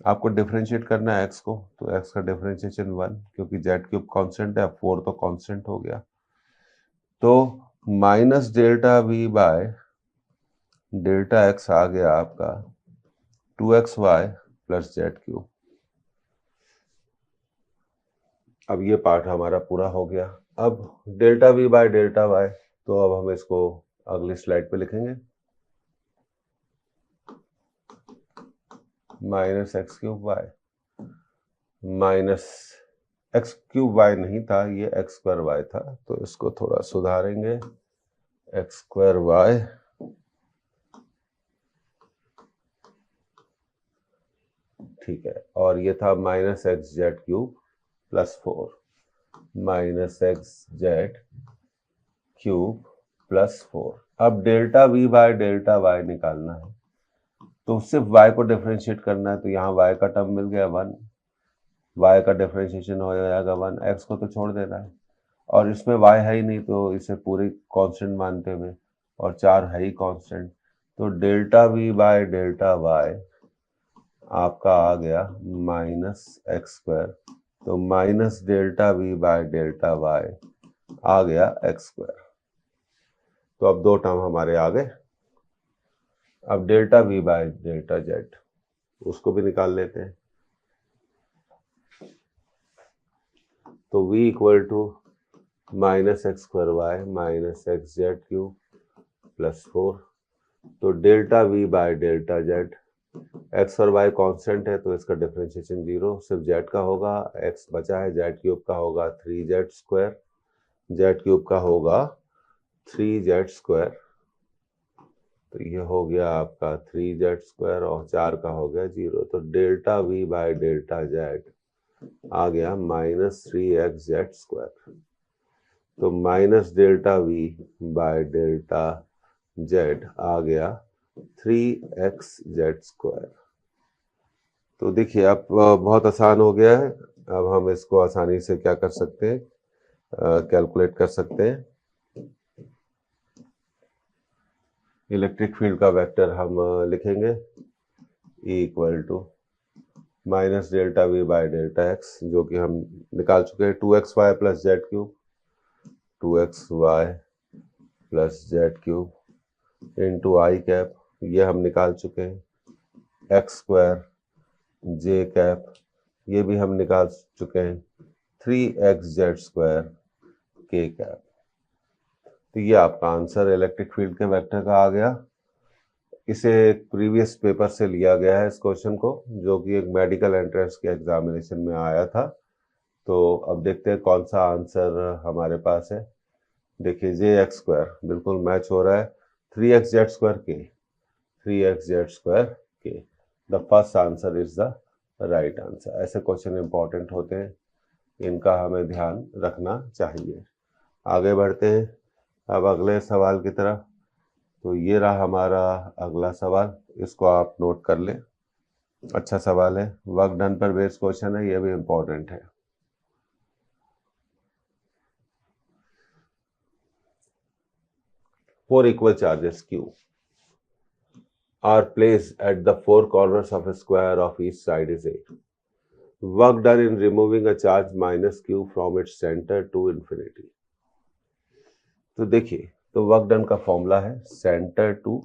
S1: आपको डिफरेंशिएट करना है x को, तो x का डिफरेंशिएशन 1, क्योंकि z क्यूब कांस्टेंट है, 4 तो कांस्टेंट हो गया। तो minus delta v by delta x आ गया आपका 2xy प्लस जेड क्यूब। अब ये पार्ट हमारा पूरा हो गया। अब delta v by delta y, तो अब हम इसको अगली स्लाइड पे लिखेंगे, minus X cube Y, minus X cube Y नहीं था, ये एक्स स्क्वायर वाई था, तो इसको थोड़ा सुधारेंगे, एक्स स्क्वायर वाई ठीक है, और ये था minus X Z cube plus 4, minus X Z cube plus 4। अब delta v by delta y निकालना है, तो सिर्फ y को डिफरेंशिएट करना है। तो यहाँ y का टर्म मिल गया 1, y का डिफरेंशिएशन हो जाएगा 1, x को तो छोड़ देना है, और इसमें y है ही नहीं, तो इसे पूरी कांस्टेंट मानते हुए, और 4 है ही कांस्टेंट, तो delta v by delta y आपका आ गया माइनस एक्स स्क्वायर। तो minus delta v by delta y आ गया एक्स स्क्वायर। तो अब दो टर्म हमारे आ गए। अब delta v by delta Z उसको भी निकाल लेते हैं। तो v equal to minus X square Y minus X Z cube plus 4, तो delta V by delta Z, X और वाई कांस्टेंट है तो इसका डिफरेंशिएशन 0, सिर्फ जेड का होगा, एक्स बचा है, जेड क्यूब का होगा 3z स्क्वायर, जेड क्यूब का होगा 3z स्क्वायर, तो ये हो गया आपका 3z स्क्वायर और 4 का हो गया 0, तो delta V by delta Z आ गया -3xz स्क्वायर। तो minus delta V by delta Z आ गया 3xz स्क्वायर। तो देखिए अब बहुत आसान हो गया है। अब हम इसको आसानी से क्या कर सकते हैं, कैलकुलेट कर सकते हैं। इलेक्ट्रिक फील्ड का वेक्टर हम लिखेंगे E equal to minus delta V by delta X, जो कि हम निकाल चुके हैं, 2xy plus Z cube, 2xy plus Z cube into I cap, ये हम निकाल चुके हैं, एक्स स्क्वायर जे कैप, ये भी हम निकाल चुके हैं, 3xz स्क्वायर के कैप। तो ये आपका आंसर इलेक्ट्रिक फील्ड के वेक्टर का आ गया। इसे प्रीवियस पेपर से लिया गया है इस क्वेश्चन को, जो कि एक मेडिकल एंट्रेंस के एग्जामिनेशन में आया था। तो अब देखते हैं कौन सा आंसर हमारे पास है। देखिए जे एक्स स्क्वायर बिल्कुल मैच हो रहा है, 3xz स्क्वायर के, 3xz स्क्वायर के, the first answer is the right answer. ऐसे क्वेश्चन इंपॉर्टेंट होते हैं, इनका हमें ध्यान रखना चाहिए। आगे बढ़ते हैं अब अगले सवाल की तरफ। तो ये रहा हमारा अगला सवाल, इसको आप नोट कर लें, अच्छा सवाल है, वर्क डन पर बेस्ड क्वेश्चन है, ये भी इंपॉर्टेंट है। Four equal charges Q are placed at the four corners of a square of each side is A. Work done in removing a charge minus Q from its center to infinity. तो देखिए, तो work done का formula है centre to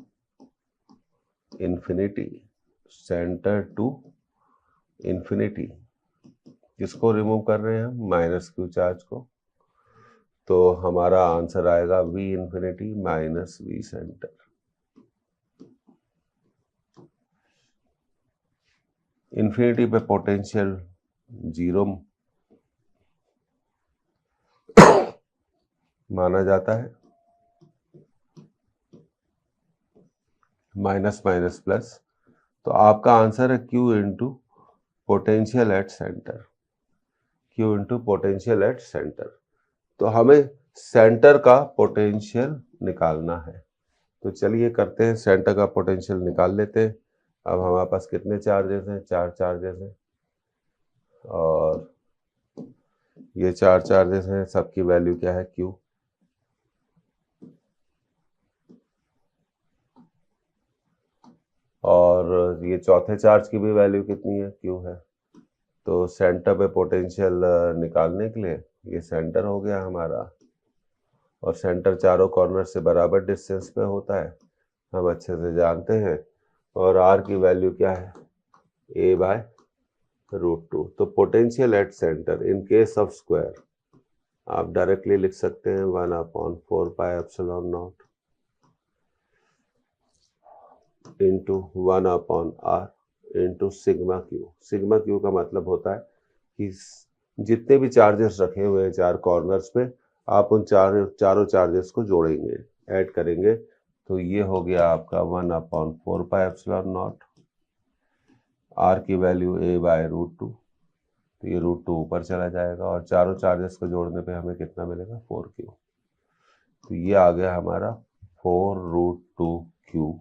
S1: infinity, centre to infinity. किसको remove कर रहे हैं हम? माइनस क्यू चार्ज को। तो हमारा आंसर आएगा V infinity minus V centre. Infinity पे पोटेंशियल 0 माना जाता है, माइनस माइनस प्लस, तो आपका आंसर है Q into potential at centre, Q into potential at centre. तो हमें सेंटर का पोटेंशियल निकालना है, तो चलिए करते हैं, सेंटर का पोटेंशियल निकाल लेते हैं। अब हमारे पास कितने चार्जेस हैं? 4 चार्जेस हैं, और ये 4 चार्जेस हैं, सबकी वैल्यू क्या है? Q। और ये चौथे चार्ज की भी वैल्यू कितनी है? Q है। तो सेंटर पे पोटेंशियल निकालने के लिए ये सेंटर हो गया हमारा, और सेंटर चारों कॉर्नर से बराबर डिस्टेंस पे होता है, हम अच्छे से जानते हैं। और R की वैल्यू क्या है? A by √2। तो potential at centre in case of square आप डायरेक्टली लिख सकते हैं 1/4 pi epsilon naught into 1/r into sigma Q. Sigma Q का मतलब होता है कि जितने भी चार्जेस रखे हुए हैं 4 कॉर्नर्स पे, आप उन चारों चार्जेस को जोड़ेंगे, ऐड करेंगे, तो ये हो गया आपका 1/4 पाई एप्सिलॉन नॉट, R की वैल्यू A बाय √2, तो ये √2 ऊपर चला जाएगा, और चारों चार्जेस को जोड़ने पे हमें कितना मिलेगा? 4Q। तो ये आ गया हमारा 4√2Q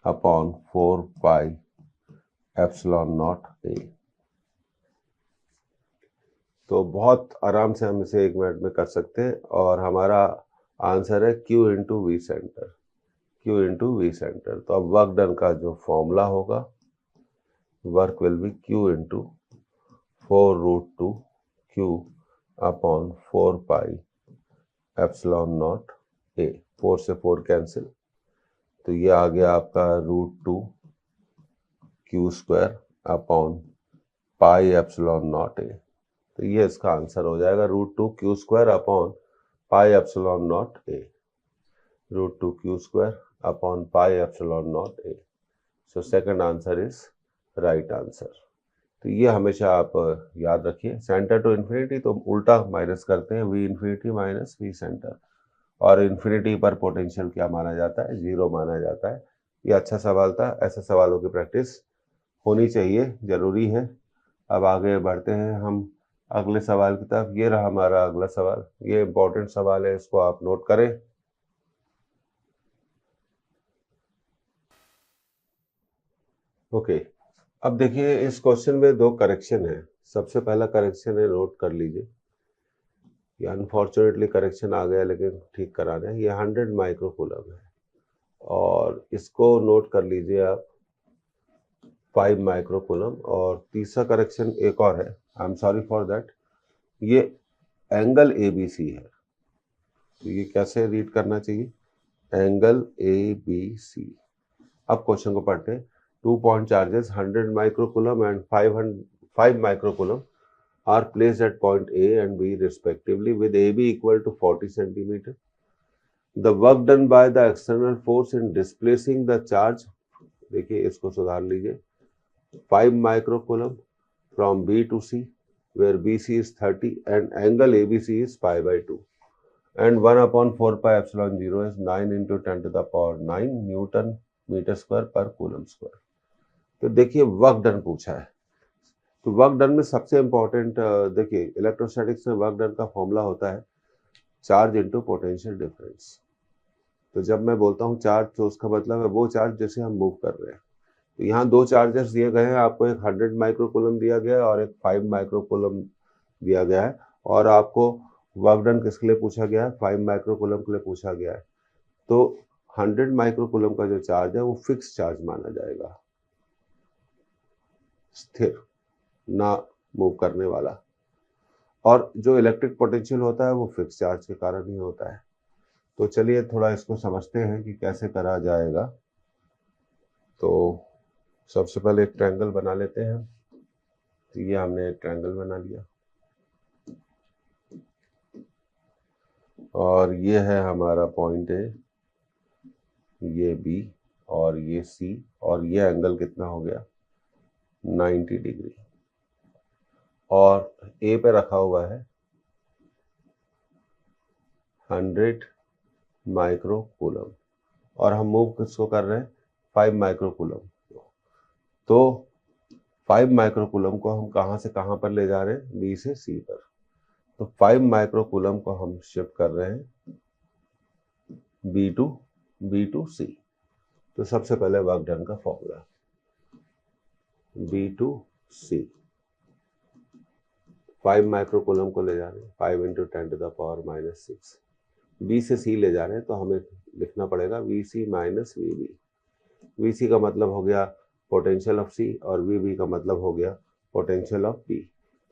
S1: upon 4 pi epsilon naught A। तो बहुत आराम से हम इसे 1 मिनट में कर सकते हैं, और हमारा आंसर है Q into V centre, Q into V centre. तो अब वर्क डन का जो फॉर्मूला होगा, work will be Q into 4√2Q upon 4 pi epsilon naught A। 4 से 4 कैंसिल, तो ये आ गया आपका √2Q square upon pi epsilon naught A। तो ये इसका आंसर हो जाएगा √2Q square upon pi epsilon naught A। √2Q square upon pi epsilon naught A. So second answer is right answer. तो ये हमेशा आप याद रखिए। सेंटर टू इन्फिनिटी तो उल्टा माइनस करते हैं, V infinity minus V centre, और इन्फिनिटी पर पोटेंशियल क्या माना जाता है, जीरो माना जाता है। ये अच्छा सवाल था, ऐसे सवालों की प्रैक्टिस होनी चाहिए, जरूरी है। अब आगे बढ़ते हैं हम अगले सवाल की तरफ। ये रहा हमारा अगला सवाल, ये इंपॉर्टेंट सवाल है, इसको आप नोट करें। ओके, अब देखिए इस क्वेश्चन में दो करेक्शन है। सबसे पहला करेक्शन है, नोट कर लीजिए, ये अनफॉर्चुनेटली करेक्शन आ गया लेकिन ठीक कराना है। ये 100 माइक्रोकूलम है और इसको नोट कर लीजिए आप 5 माइक्रोकूलम। और तीसरा करेक्शन एक और है, I am sorry for that, ये एंगल ABC है। तो ये कैसे रीड करना चाहिए, एंगल ABC। अब क्वेश्चन को पढ़ते हैं। 2 point charges 100 microcoulomb and 5 microcoulomb are placed at point A and B respectively with AB equal to 40 centimeter. The work done by the external force in displacing the charge, देखिए इसको सुधार लीजिए, 5 microcoulomb from B to C where BC is 30 and angle ABC is pi by 2 and 1 upon 4 pi epsilon 0 is 9 into 10 to the power 9 Newton meter square per coulomb square। तो देखिए work done पूछा है, तो work done में सबसे important देखिए electrostatics में work done का फॉर्मूला होता है चार्ज इनटू पोटेंशियल डिफरेंस। तो जब मैं बोलता हूँ चार्ज तो उसका मतलब है वो चार्ज जिसे हम मूव कर रहे हैं। तो यहाँ दो चार्जेस दिए गए हैं, आपको एक 100 माइक्रोकूलम दिया गया है और एक 5 माइक्रोकूलम दिया गया है, और आपको वर्क डन किसके लिए पूछा गया है, 5 माइक्रोकूलम के लिए पूछा गया है। तो 100 माइक्रोकूलम का जो चार्ज है वो फिक्स चार्ज माना जाएगा, स्थिर, ना मूव करने वाला। और जो इलेक्ट्रिक पोटेंशियल होता है वो फिक्स चार्ज के कारण ही होता है। तो चलिए थोड़ा इसको समझते हैं कि कैसे करा जाएगा। तो सबसे पहले एक ट्रायंगल बना लेते हैं। तो ये हमने एक ट्रायंगल बना लिया और ये है हमारा पॉइंट ए, ये बी और ये सी, और ये एंगल कितना हो गया 90 डिग्री, और ए पे रखा हुआ है 100 माइक्रोकूलम और हम मूव किसको कर रहे हैं 5 माइक्रोकूलम। तो 5 माइक्रोकूलम को हम कहाँ से कहाँ पर ले जा रहे हैं, बी से सी पर। तो 5 माइक्रोकूलम को हम शिफ्ट कर रहे हैं बी टू सी। तो सबसे पहले वर्क डन का formula, B to C, 5 microcoulomb को ले जा रहे हैं 5 into 10 to the power minus 6। B से सी ले जा रहे हैं तो हमें लिखना पड़ेगा V C minus V B. V C का मतलब हो गया पोटेंशियल ऑफ सी और वी बी का मतलब हो गया पोटेंशियल ऑफ बी।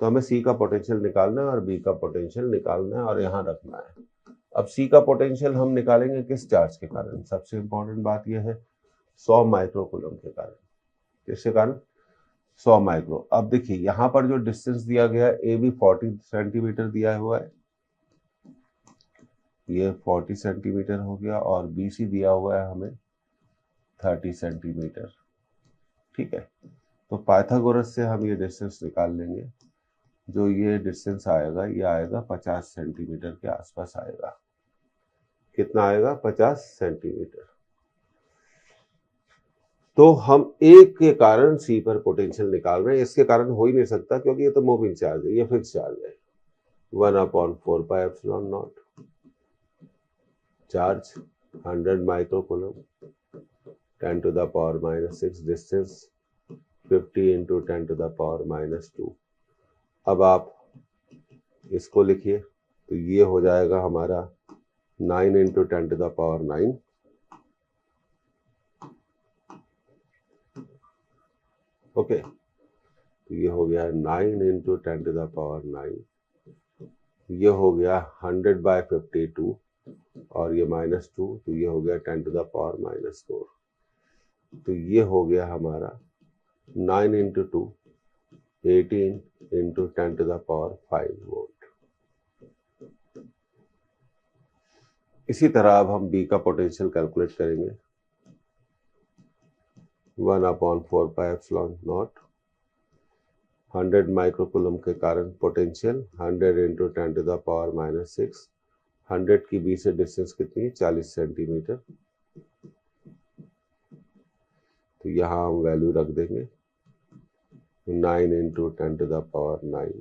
S1: तो हमें सी का पोटेंशियल निकालना है और बी का पोटेंशियल निकालना है और यहाँ रखना है। अब सी का पोटेंशियल हम निकालेंगे किस चार्ज के कारण, सबसे इंपॉर्टेंट बात यह है 100 माइक्रोकूलम के कारण। किसके कारण, 100 माइक्रो। अब देखिए यहाँ पर जो डिस्टेंस दिया गया है ए बी 40 सेंटीमीटर दिया हुआ है, ये 40 सेंटीमीटर हो गया, और बी सी दिया हुआ है हमें 30 सेंटीमीटर। ठीक है, तो पाइथागोरस से हम ये डिस्टेंस निकाल लेंगे। जो ये डिस्टेंस आएगा ये आएगा 50 सेंटीमीटर के आसपास आएगा। कितना आएगा, 50 सेंटीमीटर। तो हम ए के कारण सी पर पोटेंशियल निकाल रहे हैं, इसके कारण हो ही नहीं सकता क्योंकि ये तो मूविंग चार्ज है, ये फिक्स चार्ज है। 1/4 pi epsilon not, charge 100 microcoulomb, 10 to the power minus 6, distance 50 into 10 to the power minus 2। अब आप इसको लिखिए तो ये हो जाएगा हमारा 9 into 10 to the power 9, okay. तो ये हो गया 9 into 10 to the power 9, ये हो गया 100/52 और ये -2, तो ये हो गया 10 to the power -4। तो ये हो गया हमारा 9 into 2, 18 into 10 to the power 5 volt. इसी तरह अब हम बी का पोटेंशियल कैलकुलेट करेंगे। 1/4πε0। 100 माइक्रोकूलम के कारण पोटेंशियल 100 × 10⁻⁻6। 100 की बी से डिस्टेंस कितनी है? 40 सेंटीमीटर। तो यहाँ हम वैल्यू रख देंगे 9 × 10⁻9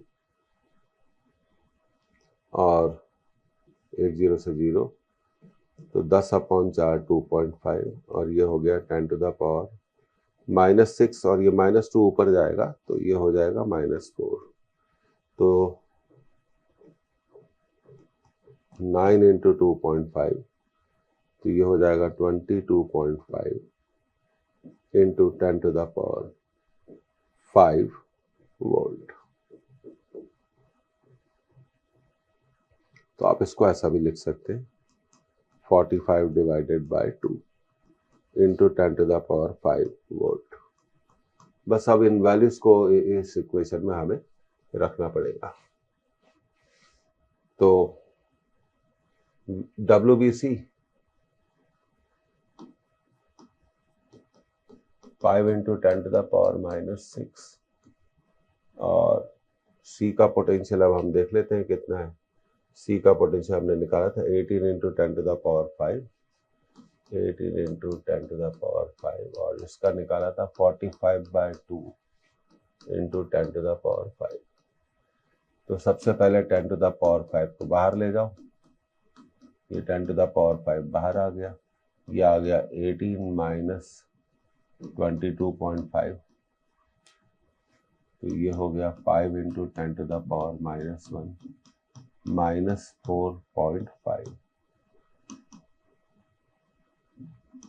S1: और 1 0 से 0, तो 10/4 2.5 और ये हो गया 10⁻⁻6 और ये -2 ऊपर जाएगा तो ये हो जाएगा -4। तो 9 × 2.5 तो ये हो जाएगा 22.5 × 10⁻5 वोल्ट। तो आप इसको ऐसा भी लिख सकते हैं 45 / 2 × 10⁻5 वोल्ट। बस अब इन वैल्यूज को इस इक्वेशन में हमें रखना पड़ेगा। तो WBC 5 × 10⁻6 और C का पोटेंशियल अब हम देख लेते हैं कितना है। C का पोटेंशियल हमने निकाला था 18 × 10⁻5, 18 × 10⁻5 और इसका निकाला था 45/2 × 10⁻5। तो सबसे पहले 10⁻5 को बाहर ले जाओ, ये 10⁻5 बाहर आ गया, ये आ गया 18 - 22.5, तो ये हो गया 5 × 10⁻⁻1 -4.5।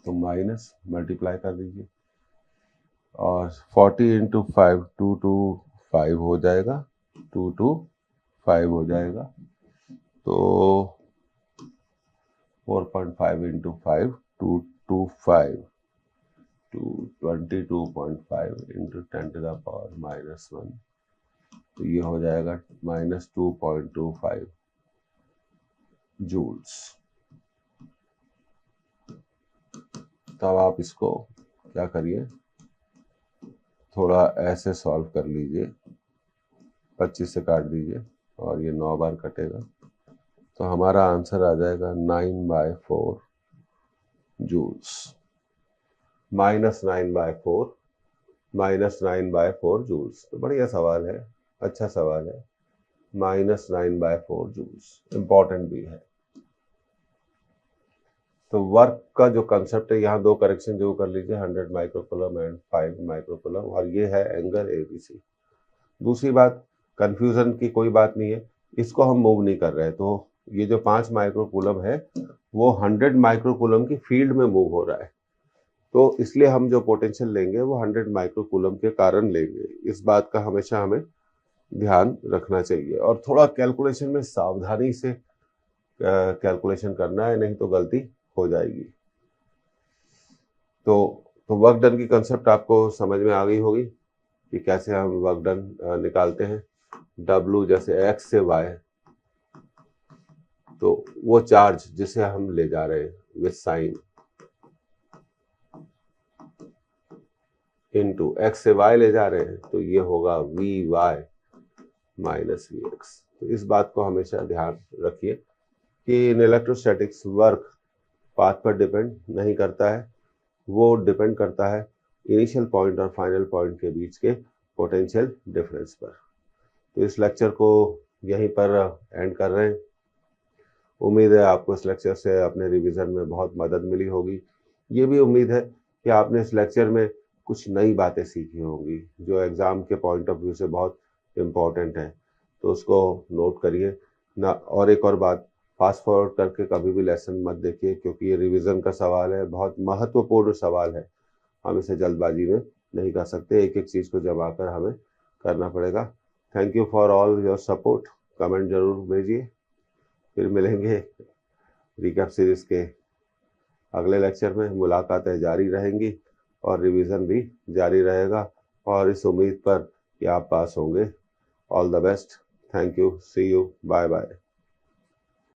S1: तो माइनस मल्टीप्लाई कर दीजिए और 40 × 5 225 हो जाएगा, 225 हो जाएगा। तो 4.5 × 5 225 22.5 × 10⁻⁻1 तो ये हो जाएगा -2.25 जूल्स। तब आप इसको क्या करिए, थोड़ा ऐसे सॉल्व कर लीजिए, 25 से काट दीजिए और ये 9 बार कटेगा, तो हमारा आंसर आ जाएगा 9/4 जूल्स। -9/4 -9/4 जूल्स। तो बढ़िया सवाल है, अच्छा सवाल है। -9/4 जूल्स इम्पॉर्टेंट भी है। तो वर्क का जो कंसेप्ट है, यहाँ दो करेक्शन जो कर लीजिए, 100 माइक्रोकूलम एंड 5 माइक्रोकूलम, और ये है एंगल ABC। दूसरी बात, कंफ्यूजन की कोई बात नहीं है, इसको हम मूव नहीं कर रहे हैं। तो ये जो 5 माइक्रोकूलम है वो 100 माइक्रोकूलम की फील्ड में मूव हो रहा है, तो इसलिए हम जो पोटेंशियल लेंगे वो 100 माइक्रोकूलम के कारण लेंगे। इस बात का हमेशा हमें ध्यान रखना चाहिए और थोड़ा कैलकुलेशन में सावधानी से कैलकुलेशन करना है, नहीं तो गलती हो जाएगी। तो वर्क डन की कंसेप्ट आपको समझ में आ गई होगी कि कैसे हम वर्क डन निकालते हैं। W जैसे X से Y, तो वो चार्ज जिसे हम ले जा रहे हैं विद साइन, इनटू X से Y ले जा रहे हैं, तो ये होगा VY - VX। तो इस बात को हमेशा ध्यान रखिए कि इन इलेक्ट्रोस्टैटिक्स वर्क पाथ पर डिपेंड नहीं करता है, वो डिपेंड करता है इनिशियल पॉइंट और फाइनल पॉइंट के बीच के पोटेंशियल डिफरेंस पर। तो इस लेक्चर को यहीं पर एंड कर रहे हैं। उम्मीद है आपको इस लेक्चर से अपने रिवीजन में बहुत मदद मिली होगी। ये भी उम्मीद है कि आपने इस लेक्चर में कुछ नई बातें सीखी होंगी जो एग्ज़ाम के पॉइंट ऑफ व्यू से बहुत इम्पॉर्टेंट है, तो उसको नोट करिए ना। और एक और बात, फास्ट फॉरवर्ड करके कभी भी लेसन मत देखिए, क्योंकि ये रिवीजन का सवाल है, बहुत महत्वपूर्ण सवाल है, हम इसे जल्दबाजी में नहीं कर सकते, एक एक चीज़ को जमा कर हमें करना पड़ेगा। Thank you for all your support. Comment जरूर भेजिए। फिर मिलेंगे रिकैप सीरीज के अगले लेक्चर में। मुलाकातें जारी रहेंगी और रिवीजन भी जारी रहेगा, और इस उम्मीद पर कि आप पास होंगे। All the best. Thank you. See you. Bye bye.